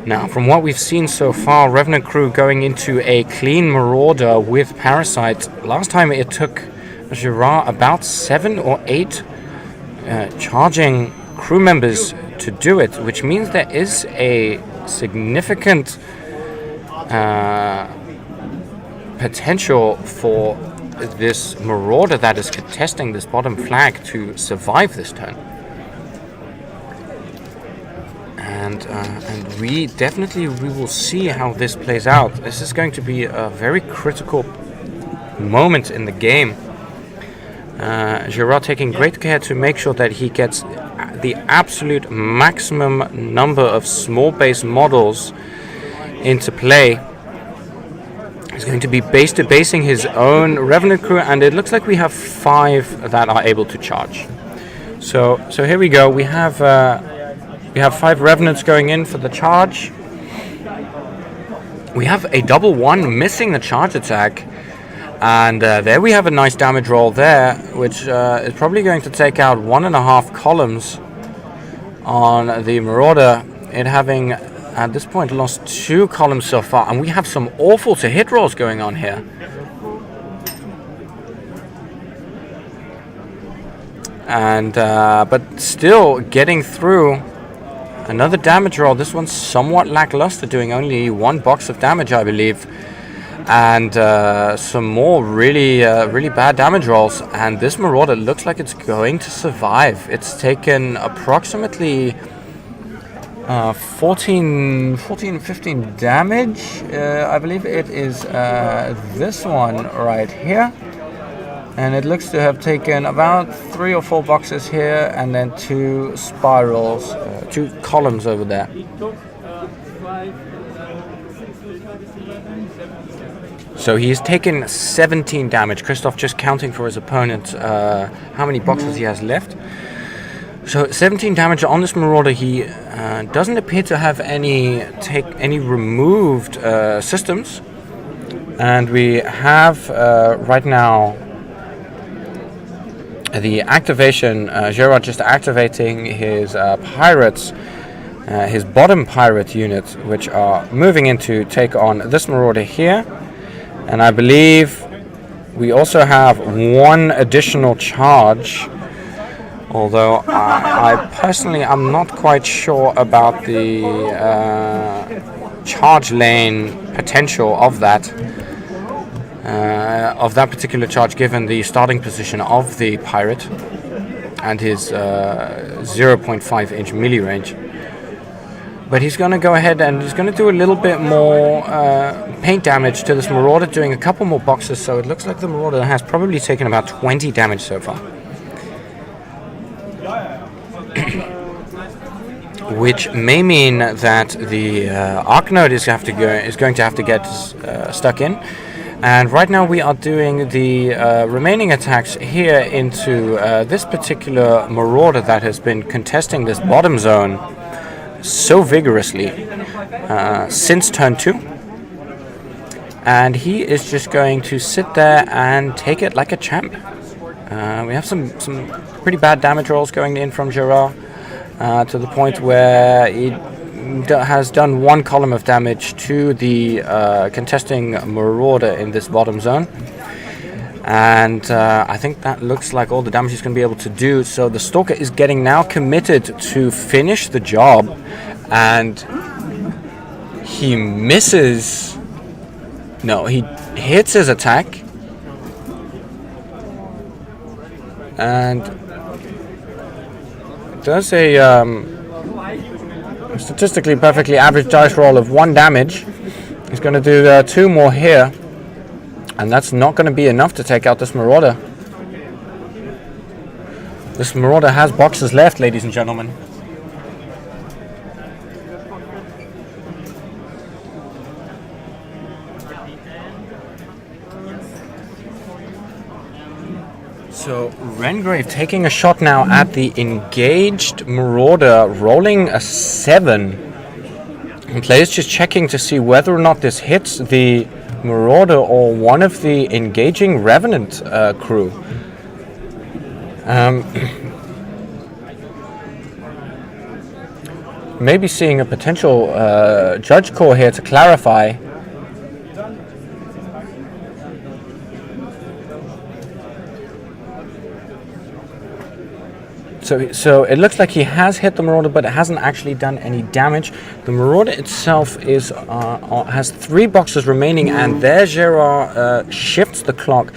Now, from what we've seen so far, Revenant crew going into a clean Marauder with Parasite. Last time it took Gerard about 7 or 8 charging crew members to do it, which means there is a significant potential for this Marauder that is contesting this bottom flag to survive this turn. And we will see how this plays out. This is going to be a very critical moment in the game. Gerard taking great care to make sure that he gets the absolute maximum number of small base models into play. He's going to be base-to-basing his own Revenant crew, and it looks like we have 5 that are able to charge. So here we go. We have 5 Revenants going in for the charge. We have a double one missing the charge attack. And there we have a nice damage roll there, which is probably going to take out 1.5 columns on the Marauder. It having, at this point, lost 2 columns so far. And we have some awful to hit rolls going on here. And but still getting through another damage roll. This one's somewhat lackluster, doing only 1 box of damage, I believe. And some more really bad damage rolls. And this Marauder looks like it's going to survive. It's taken approximately 15 damage. I believe it is this one right here. And it looks to have taken about 3 or 4 boxes here, and then 2 spirals, 2 columns over there. So he's taken 17 damage. Christoph just counting for his opponent how many boxes he has left. So 17 damage on this Marauder. He doesn't appear to have any removed systems. And we have right now the activation, Gerard just activating his pirates, his bottom pirate unit, which are moving in to take on this Marauder here. And I believe we also have 1 additional charge, although I personally am not quite sure about the charge lane potential of that particular charge, given the starting position of the pirate and his 0.5 inch melee range. But he's going to go ahead and he's going to do a little bit more paint damage to this Marauder, doing a couple more boxes. So it looks like the Marauder has probably taken about 20 damage so far. Which may mean that the Arc Node is going to have to get stuck in. And right now we are doing the remaining attacks here into this particular Marauder that has been contesting this bottom zone so vigorously since turn 2. And he is just going to sit there and take it like a champ. We have some pretty bad damage rolls going in from Gerard, to the point where he has done 1 column of damage to the contesting Marauder in this bottom zone. And I think that looks like all the damage he's going to be able to do. So the Stalker is getting now committed to finish the job. And he misses. No, he hits his attack. And does a statistically perfectly average dice roll of 1 damage. He's going to do 2 more here. And that's not going to be enough to take out this Marauder. This Marauder has boxes left, ladies and gentlemen. So Rengrave taking a shot now at the engaged Marauder, rolling a 7. And players just checking to see whether or not this hits the Marauder or one of the engaging Revenant crew. Maybe seeing a potential judge call here to clarify. So it looks like he has hit the Marauder, but it hasn't actually done any damage. The Marauder itself is has 3 boxes remaining, and there Gerard shifts the clock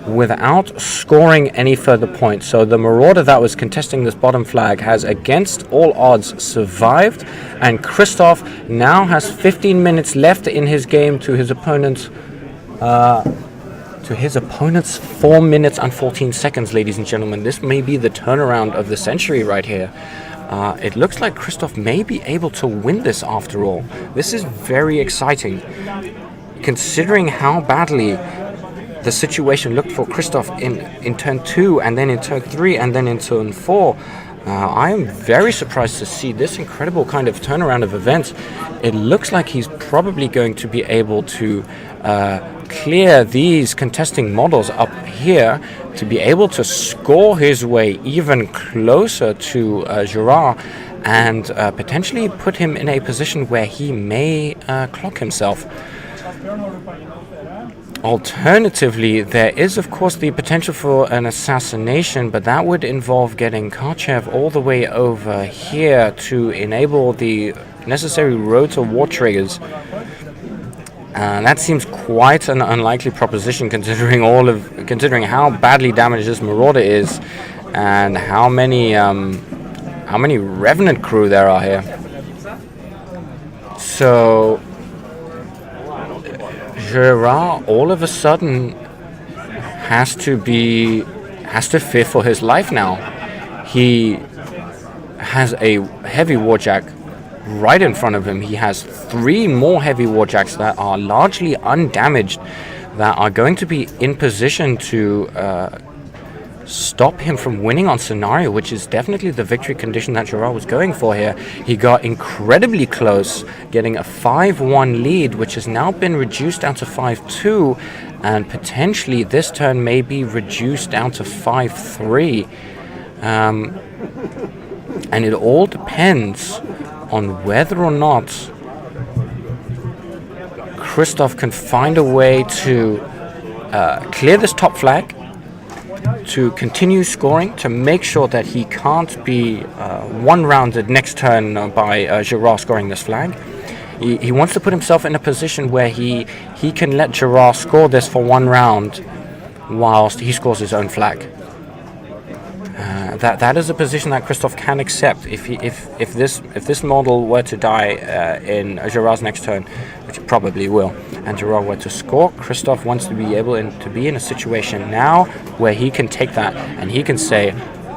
without scoring any further points. So the Marauder that was contesting this bottom flag has, against all odds, survived, and Christoph now has 15 minutes left in his game to his opponent's 4 minutes and 14 seconds, ladies and gentlemen. This may be the turnaround of the century right here. It looks like Christoph may be able to win this after all. This is very exciting, considering how badly the situation looked for Christoph in turn 2, and then in turn 3, and then in turn 4. I am very surprised to see this incredible kind of turnaround of events. It looks like he's probably going to be able to clear these contesting models up here to be able to score his way even closer to Gerard and potentially put him in a position where he may clock himself. Alternatively, there is of course the potential for an assassination, but that would involve getting Karchev all the way over here to enable the necessary rotor war triggers. That seems quite an unlikely proposition considering how badly damaged this Marauder is and how many Revenant crew there are here. So Gerard all of a sudden has to fear for his life now. He has a heavy warjack right in front of him. He has 3 more heavy warjacks that are largely undamaged, that are going to be in position to stop him from winning on scenario, which is definitely the victory condition that Gerard was going for here. He got incredibly close, getting a 5-1 lead, which has now been reduced down to 5-2, and potentially this turn may be reduced down to 5-3. And it all depends on whether or not Christoph can find a way to clear this top flag, to continue scoring, to make sure that he can't be one-rounded next turn by Gerard scoring this flag. He wants to put himself in a position where he can let Gerard score this for 1 round whilst he scores his own flag. That is a position that Christoph can accept if this model were to die in Gerard's next turn, which it probably will, and Gerard were to score. Christoph wants to be able to be in a situation now where he can take that and he can say,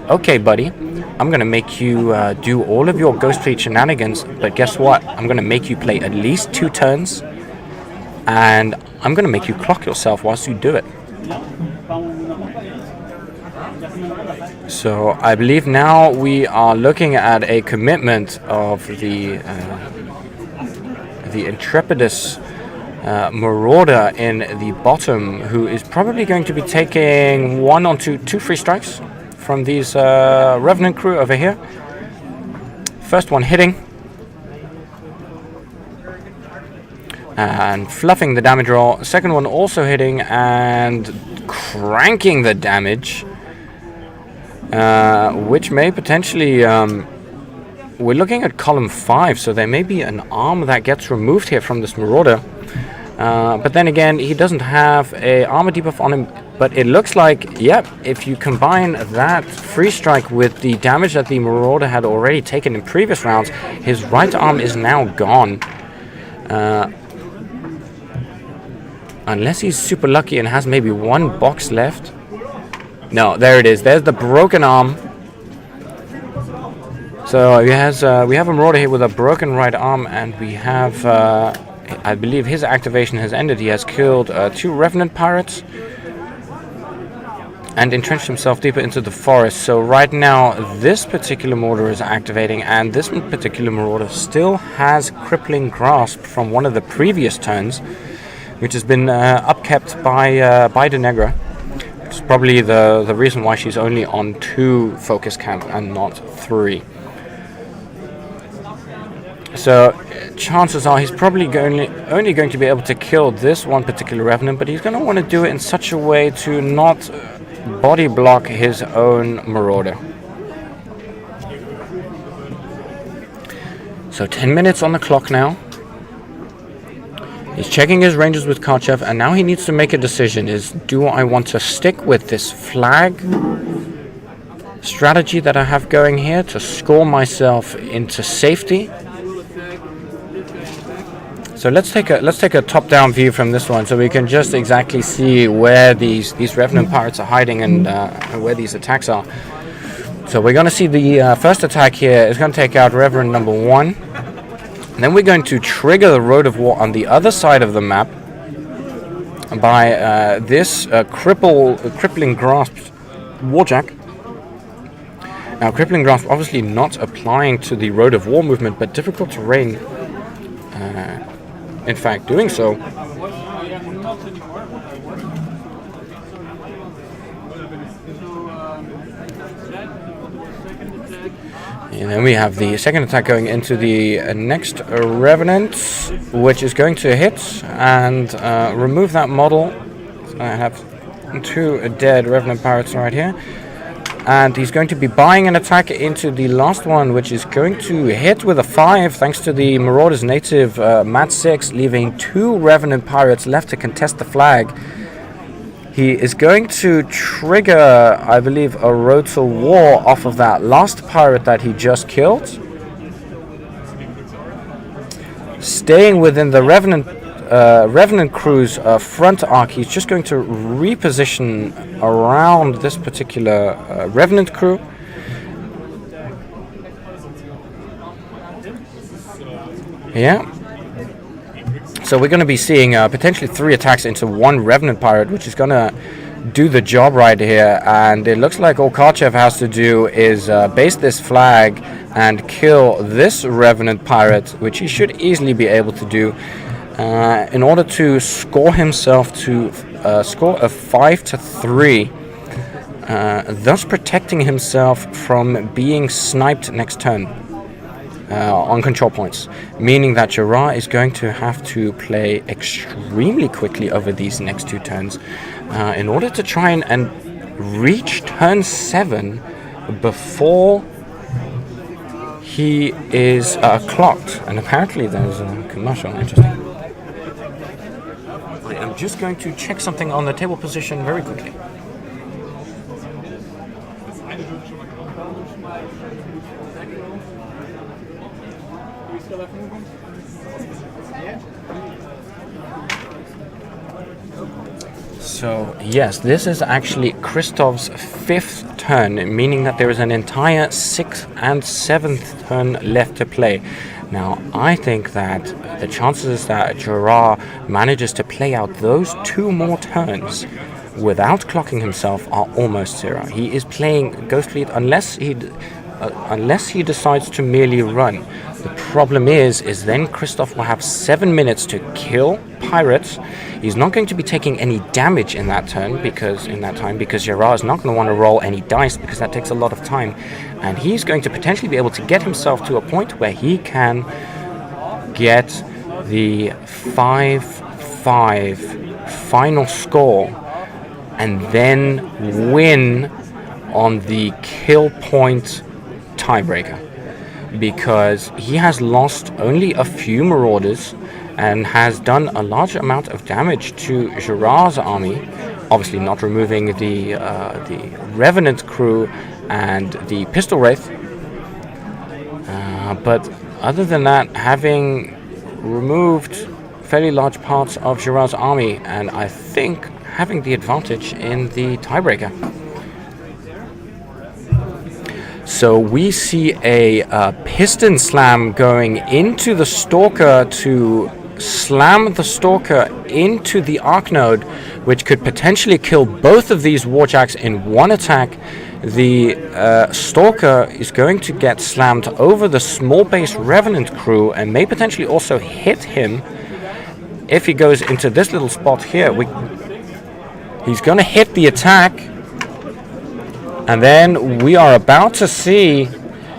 "Okay, buddy, I'm going to make you do all of your Ghost Fleet shenanigans, but guess what? I'm going to make you play at least 2 turns, and I'm going to make you clock yourself whilst you do it." So I believe now we are looking at a commitment of the intrepidous Marauder in the bottom, who is probably going to be taking 1 or 2 free strikes from these Revenant crew over here. First one hitting and fluffing the damage roll. Second one also hitting and cranking the damage, which may potentially we're looking at column 5, so there may be an arm that gets removed here from this Marauder, but then again he doesn't have a armor debuff on him. But it looks like, yep, if you combine that free strike with the damage that the Marauder had already taken in previous rounds, his right arm is now gone. Unless he's super lucky and has maybe 1 box left. No, there it is. There's the broken arm. So we have a Marauder here with a broken right arm, and we have, I believe his activation has ended. He has killed 2 Revenant pirates and entrenched himself deeper into the forest. So right now, this particular Marauder is activating, and this particular Marauder still has Crippling Grasp from one of the previous turns, which has been upkept by De Negra. Which is probably the reason why she's only on 2 focus camp and not 3. So chances are he's probably only going to be able to kill this one particular Revenant, but he's going to want to do it in such a way to not body block his own Marauder. So 10 minutes on the clock now. He's checking his ranges with Karchev, and now he needs to make a decision. Do I want to stick with this flag strategy that I have going here to score myself into safety? So let's take a top-down view from this one, so we can just exactly see where these Revenant pirates are hiding and where these attacks are. So we're going to see the first attack here is going to take out Revenant number 1. And then we're going to trigger the Road of War on the other side of the map by this crippling grasp warjack. Now, Crippling Grasp obviously not applying to the Road of War movement, but difficult terrain, in fact, doing so. And then we have the second attack going into the next Revenant, which is going to hit and remove that model. So I have 2 dead Revenant pirates right here. And he's going to be buying an attack into the last one, which is going to hit with a 5, thanks to the Marauder's native Mat 6, leaving 2 Revenant pirates left to contest the flag. He is going to trigger, I believe, a Road to War off of that last pirate that he just killed. Staying within the Revenant crew's front arc, he's just going to reposition around this particular Revenant crew. Yeah. So we're going to be seeing potentially 3 attacks into 1 Revenant pirate, which is going to do the job right here. And it looks like all Karchev has to do is base this flag and kill this Revenant pirate, which he should easily be able to do, in order to score himself to score a 5-3, thus protecting himself from being sniped next turn. On control points, meaning that Gerard is going to have to play extremely quickly over these next 2 turns in order to try and reach turn 7 before he is clocked. And apparently there's a commercial. Interesting. I'm just going to check something on the table position very quickly. So, yes, this is actually Christoph's 5th turn, meaning that there is an entire 6th and 7th turn left to play. Now, I think that the chances that Gerard manages to play out those 2 more turns without clocking himself are almost 0. He is playing Ghost Fleet unless he decides to merely run. The problem is then Christoph will have 7 minutes to kill pirates. He's not going to be taking any damage in that turn because Gerard is not going to want to roll any dice, because that takes a lot of time, and he's going to potentially be able to get himself to a point where he can get the 5-5 final score and then win on the kill point tiebreaker, because he has lost only a few Marauders and has done a large amount of damage to Gerard's army, obviously not removing the Revenant crew and the Pistol Wraith, but other than that, having removed fairly large parts of Gerard's army, and I think having the advantage in the tiebreaker. So we see a piston slam going into the Stalker to slam the Stalker into the Arc Node, which could potentially kill both of these Warjacks in one attack. The Stalker is going to get slammed over the small base Revenant crew and may potentially also hit him if he goes into this little spot here. He's going to hit the attack, and then we are about to see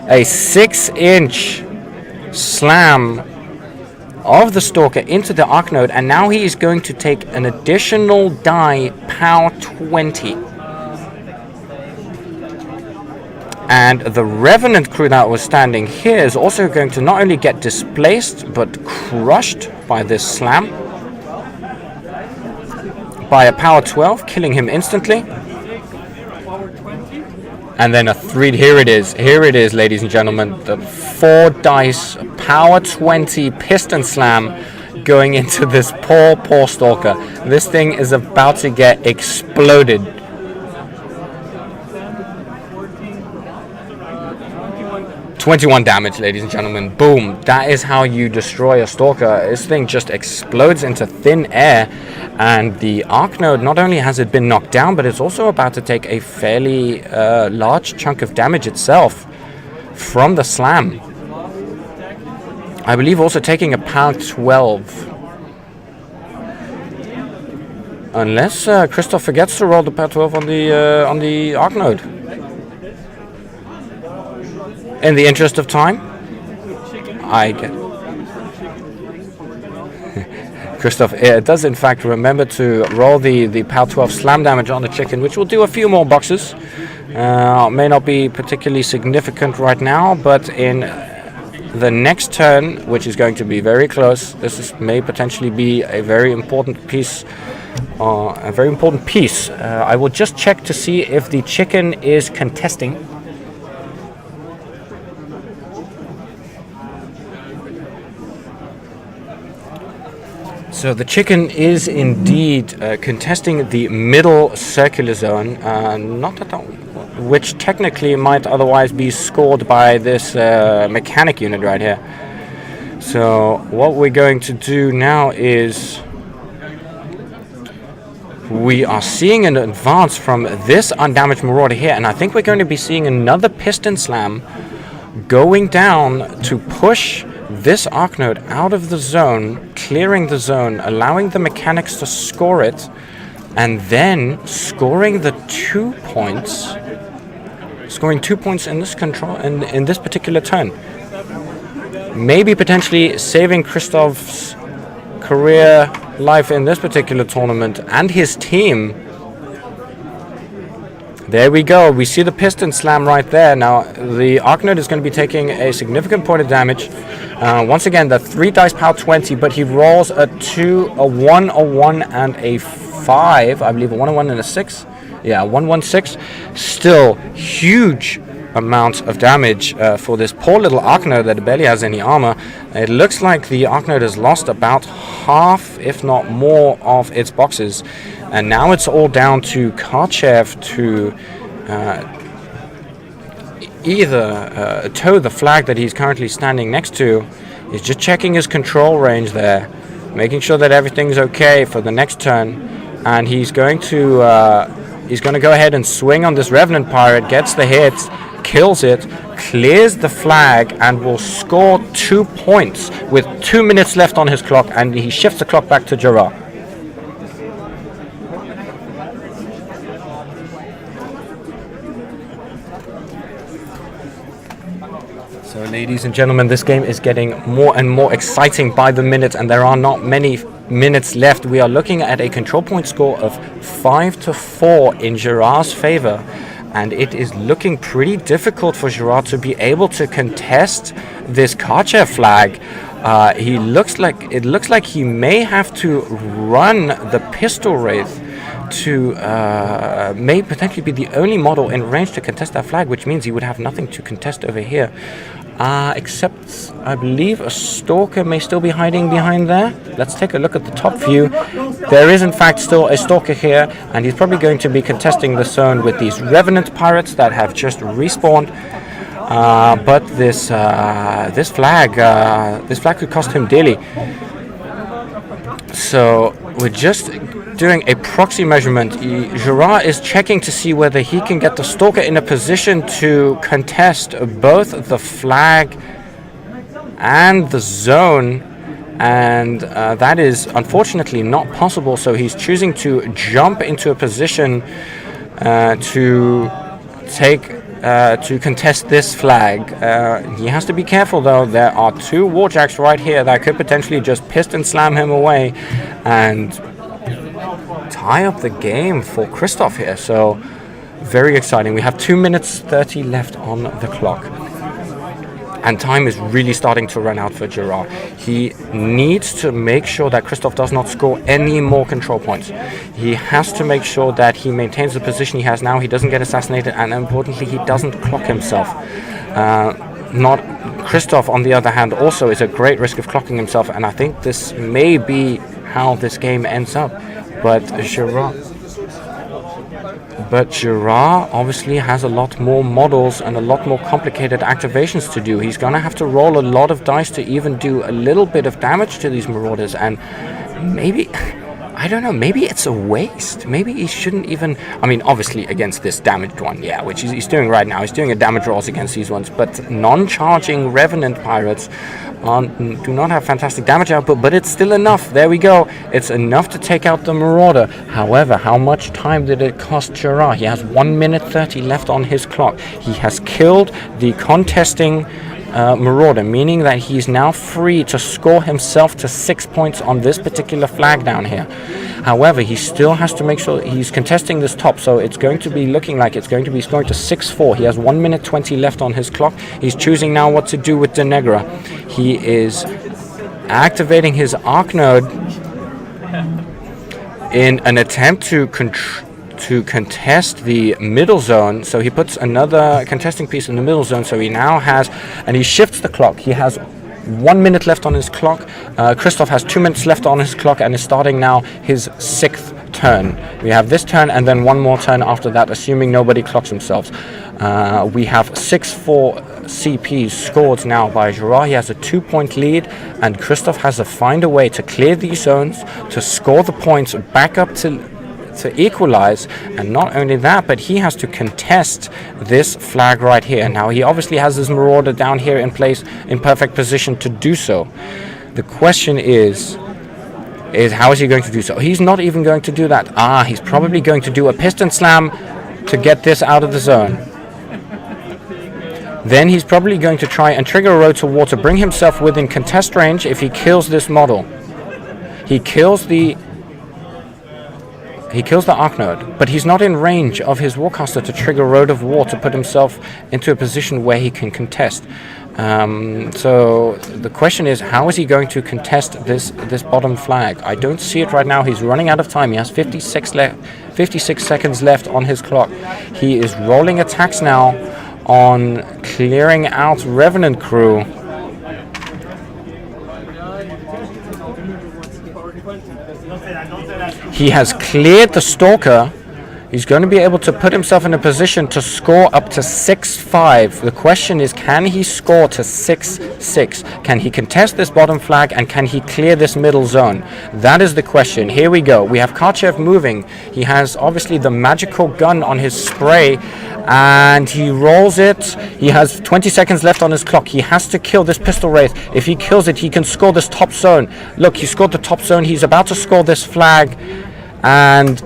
a 6-inch slam of the Stalker into the Arc Node, and now he is going to take an additional die, power 20. And the Revenant crew that was standing here is also going to not only get displaced, but crushed by this slam by a power 12, killing him instantly. And then a 3, here it is, ladies and gentlemen, the 4 dice, power 20 piston slam going into this poor Stalker. This thing is about to get exploded. 21 damage, ladies and gentlemen. Boom. That is how you destroy a Stalker. This thing just explodes into thin air. And the Arc Node, not only has it been knocked down, but it's also about to take a fairly large chunk of damage itself from the slam. I believe also taking a pound 12. Unless Christoph forgets to roll the pound 12 on the Arc Node. In the interest of time, I get Christoph does in fact remember to roll the PAL 12 slam damage on the chicken, which will do a few more boxes. May not be particularly significant right now, but in the next turn, which is going to be very close, may potentially be a very important piece. I will just check to see if the chicken is contesting. So the chicken is indeed contesting the middle circular zone, which technically might otherwise be scored by this mechanic unit right here. So what we're going to do now is we are seeing an advance from this undamaged Marauder here, and I think we're going to be seeing another piston slam going down to push this Arc Node out of the zone, clearing the zone, allowing the mechanics to score it, and then scoring the 2 points. Scoring 2 points in this control in this particular turn. Maybe potentially saving Christoph's career life in this particular tournament and his team. There we go. We see the piston slam right there. Now the Arc Node is going to be taking a significant point of damage. Once again, the 3 dice power 20, but he rolls a 2, a 1, a 1, and a 5. I believe a 1, a 1, and a 6. Yeah, 1, 1, 6. Still huge amounts of damage for this poor little Arc Node that barely has any armor. It looks like the Arc Node has lost about half, if not more, of its boxes. And now it's all down to Karchev to either tow the flag that he's currently standing next to. He's just checking his control range there, making sure that everything's okay for the next turn. And he's going to go ahead and swing on this Revenant Pirate, gets the hit, kills it, clears the flag, and will score 2 points with 2 minutes left on his clock, and he shifts the clock back to Gerard. So ladies and gentlemen, this game is getting more and more exciting by the minute, and there are not many minutes left. We are looking at a control point score of 5-4 in Gerard's favor, and it is looking pretty difficult for Gerard to be able to contest this Karchev flag. It looks like he may have to run the Pistol Wraith to may potentially be the only model in range to contest that flag, which means he would have nothing to contest over here. Except, I believe a Stalker may still be hiding behind there. Let's take a look at the top view. There is in fact still a Stalker here, and he's probably going to be contesting the zone with these Revenant Pirates that have just respawned. But this flag could cost him dearly. So we're just doing a proxy measurement. Gerard is checking to see whether he can get the Stalker in a position to contest both the flag and the zone, and that is unfortunately not possible. So he's choosing to jump into a position to contest this flag. He has to be careful though. There are 2 Warjacks right here that could potentially just piston slam him away and tie up the game for Christoph here. So very exciting. We have 2 minutes 30 left on the clock, and time is really starting to run out for Gerard. He needs to make sure that Christoph does not score any more control points. He has to make sure that he maintains the position he has now, he doesn't get assassinated, and importantly he doesn't clock himself. Christoph, on the other hand, also is a great risk of clocking himself, and I think this may be how this game ends up. But Gerard But Girard obviously has a lot more models and a lot more complicated activations to do. He's going to have to roll a lot of dice to even do a little bit of damage to these Marauders, and maybe, I don't know, maybe it's a waste. Maybe he shouldn't even, I mean, obviously against this damaged one, yeah, which he's doing right now. He's doing a damage rolls against these ones, but non-charging Revenant Pirates do not have fantastic damage output, but it's still enough. There we go. It's enough to take out the Marauder. However, how much time did it cost Girard? He has 1 minute 30 left on his clock. He has killed the contesting Marauder, meaning that he's now free to score himself to 6 points on this particular flag down here. However, he still has to make sure he's contesting this top, so it's going to be looking like it's going to be scoring to 6-4. He has 1 minute 20 left on his clock. He's choosing now what to do with De Negra. He is activating his Arc Node in an attempt to contest the middle zone. So he puts another contesting piece in the middle zone, so he now has, and he shifts the clock. He has 1 minute left on his clock. Christoph has 2 minutes left on his clock and is starting now his 6th turn. We have this turn and then one more turn after that, assuming nobody clocks themselves. We have 6-4 CPs scored now by Girard. He has a 2-point lead, and Christoph has to find a way to clear these zones, to score the points back up to equalize. And not only that, but he has to contest this flag right here. Now he obviously has his Marauder down here in place in perfect position to do so. The question is how is he going to do so? He's not even going to do that. He's probably going to do a piston slam to get this out of the zone. Then he's probably going to try and trigger a road to water, bring himself within contest range if he kills this model. He kills the Arc Node, but he's not in range of his Warcaster to trigger Road of War to put himself into a position where he can contest. So the question is, how is he going to contest this bottom flag? I don't see it right now. He's running out of time. He has 56 seconds left on his clock. He is rolling attacks now on clearing out Revenant crew. He has cleared the Stalker. He's going to be able to put himself in a position to score up to 6-5. The question is, can he score to 6-6? Can he contest this bottom flag, and can he clear this middle zone? That is the question. Here we go. We have Karchev moving. He has obviously the magical gun on his spray, and he rolls it. He has 20 seconds left on his clock. He has to kill this Pistol Wraith. If he kills it, he can score this top zone. Look, he scored the top zone. He's about to score this flag and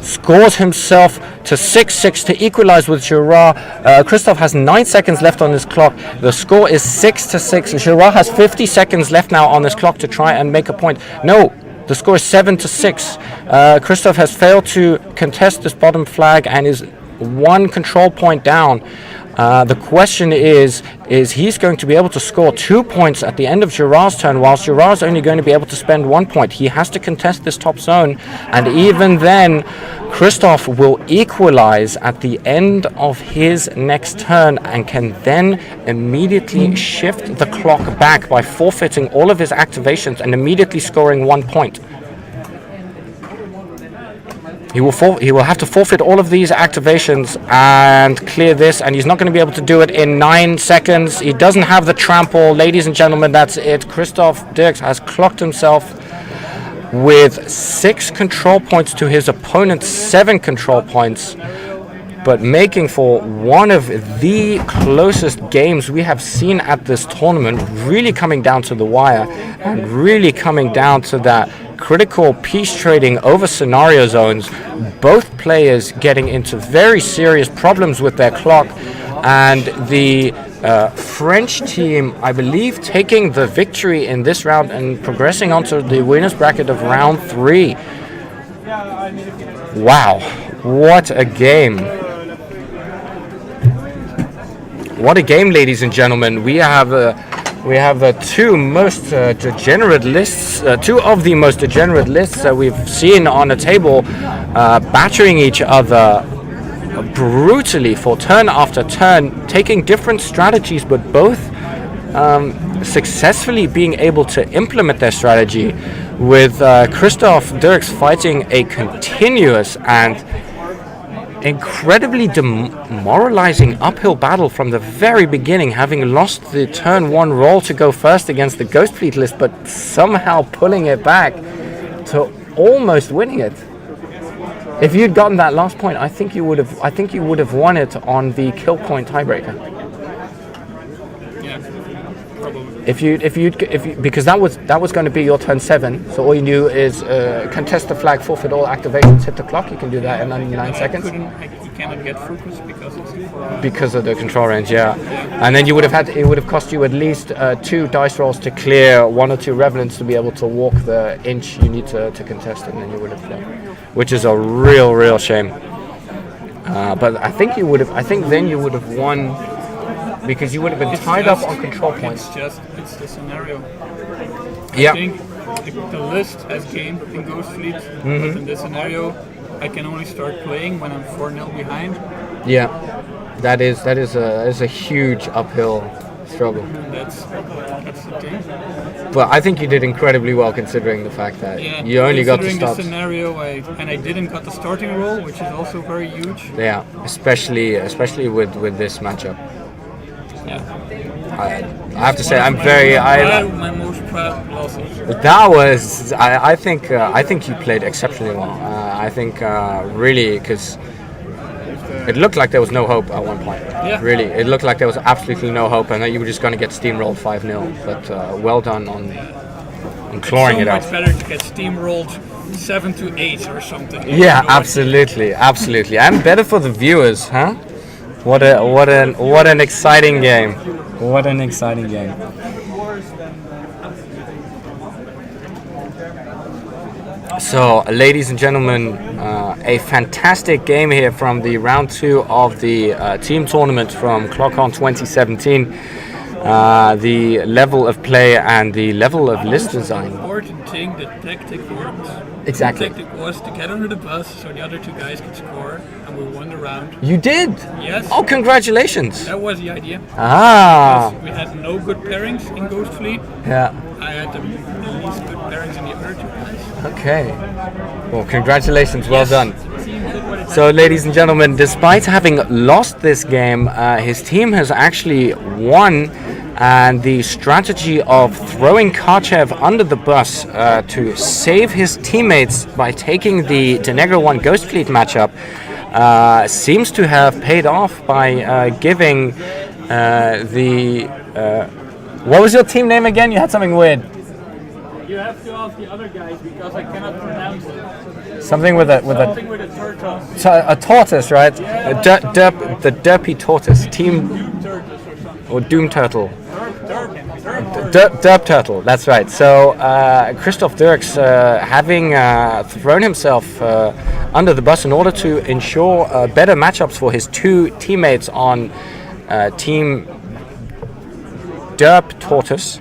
scores himself to 6-6 to equalize with Girard. Christoph has 9 seconds left on his clock. The score is 6-6. Girard has 50 seconds left now on his clock to try and make a point. No, the score is 7-6. Christoph has failed to contest this bottom flag and is 1 control point down. The question is he's going to be able to score 2 points at the end of Girard's turn, whilst Girard's only going to be able to spend 1 point. He has to contest this top zone, and even then, Christoph will equalize at the end of his next turn and can then immediately shift the clock back by forfeiting all of his activations and immediately scoring 1 point. He will have to forfeit all of these activations and clear this, and he's not going to be able to do it in 9 seconds. He doesn't have the trample. Ladies and gentlemen, that's it. Christoph Dirks has clocked himself with 6 control points to his opponent's 7 control points, but making for one of the closest games we have seen at this tournament, really coming down to the wire and really coming down to that critical piece trading over scenario zones. Both players getting into very serious problems with their clock, and the French team, I believe, taking the victory in this round and progressing onto the winners bracket of round 3. Wow, what a game. What a game, ladies and gentlemen. We have two most degenerate lists, two of the most degenerate lists that we've seen on a table, battering each other brutally for turn after turn, taking different strategies, but both successfully being able to implement their strategy, with Christoph Dirks fighting a continuous and incredibly demoralizing uphill battle from the very beginning, having lost the turn 1 roll to go first against the Ghost Fleet list, but somehow pulling it back to almost winning it. If you'd gotten that last point, I think you would have won it on the kill point tiebreaker.
Yeah, probably.
If you because that was going to be your turn 7, so all you do is contest the flag, forfeit all activations, hit the clock. You can do that in 99 seconds.
You cannot get focus
because of the control range, yeah. And then it would have cost you at least 2 dice rolls to clear 1 or 2 revenants to be able to walk the inch you need to contest it, and then you would have played, which is a real shame. But I think then you would have won, because you would have been tied up on control points.
It's the scenario.
Yeah.
I think the list has game in Ghost Fleet, but in this scenario, I can only start playing when I'm 4-0 behind.
Yeah, that is a huge uphill struggle.
That's the thing.
But I think you did incredibly well, considering the fact that you only got to start.
The scenario, I didn't got the starting role, which is also very huge.
Yeah, especially with this matchup.
Yeah.
I have to say,
my most proud losses.
That was, I think you played exceptionally well. I think really, because it looked like there was no hope at one point.
Yeah.
Really, it looked like there was absolutely no hope, and that you were just going to get steamrolled 5-0. But well done on clawing it out.
It's so much better to get steamrolled 7-8 or something.
Yeah, absolutely, and better for the viewers, huh? What an exciting game! What an exciting game! So, ladies and gentlemen, a fantastic game here from the round 2 of the team tournament from ClogCon2017. The level of play and the level of list design.
The important thing, the tactic worked.
Exactly.
The tactic was to get under the bus so the other 2 guys could score, and we won the round.
You did?
Yes.
Oh, congratulations!
That was the idea.
Ah.
We had no good pairings in Ghost Fleet.
Yeah.
I had the least good pairings in the other 2 guys.
Okay. Well, congratulations. Well done. So, ladies and gentlemen, despite having lost this game, his team has actually won. And the strategy of throwing Karchev under the bus to save his teammates by taking the Denegro 1 Ghost Fleet matchup seems to have paid off by giving what was your team name again? You had something weird.
You have to ask the other guys because I cannot pronounce it.
Something with a
tortoise.
A tortoise, right?
Yeah.
The derpy tortoise team. Doom Turtle. Derp Turtle, that's right. So Christoph Dirks, having thrown himself under the bus in order to ensure better matchups for his 2 teammates on Team Derp Tortoise,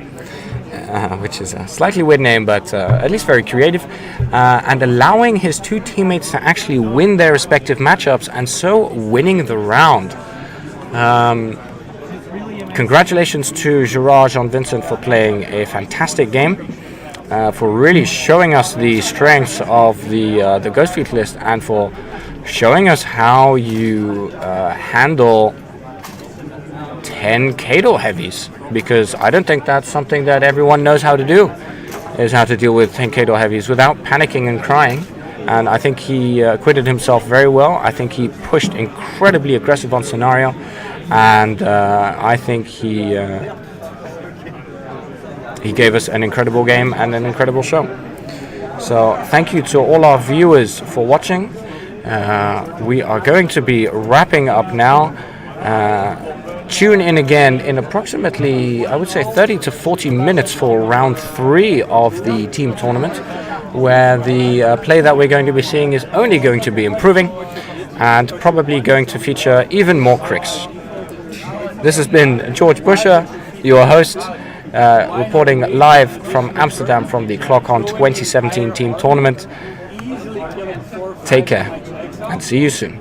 which is a slightly weird name, but at least very creative, and allowing his 2 teammates to actually win their respective matchups, and so winning the round. Congratulations to Gerard Jean Vincent for playing a fantastic game, for really showing us the strengths of the Ghost Fleet list, and for showing us how you handle 10 Khador heavies, because I don't think that's something that everyone knows how to do, is how to deal with 10 Khador heavies without panicking and crying. And I think he acquitted himself very well. I think he pushed incredibly aggressive on scenario, and I think he gave us an incredible game and an incredible show. So thank you to all our viewers for watching. We are going to be wrapping up now. Tune in again in approximately, I would say, 30 to 40 minutes for round 3 of the team tournament, where the play that we're going to be seeing is only going to be improving and probably going to feature even more Cryx. This has been George Busher, your host, reporting live from Amsterdam from the ClogCon2017 team tournament. Take care and see you soon.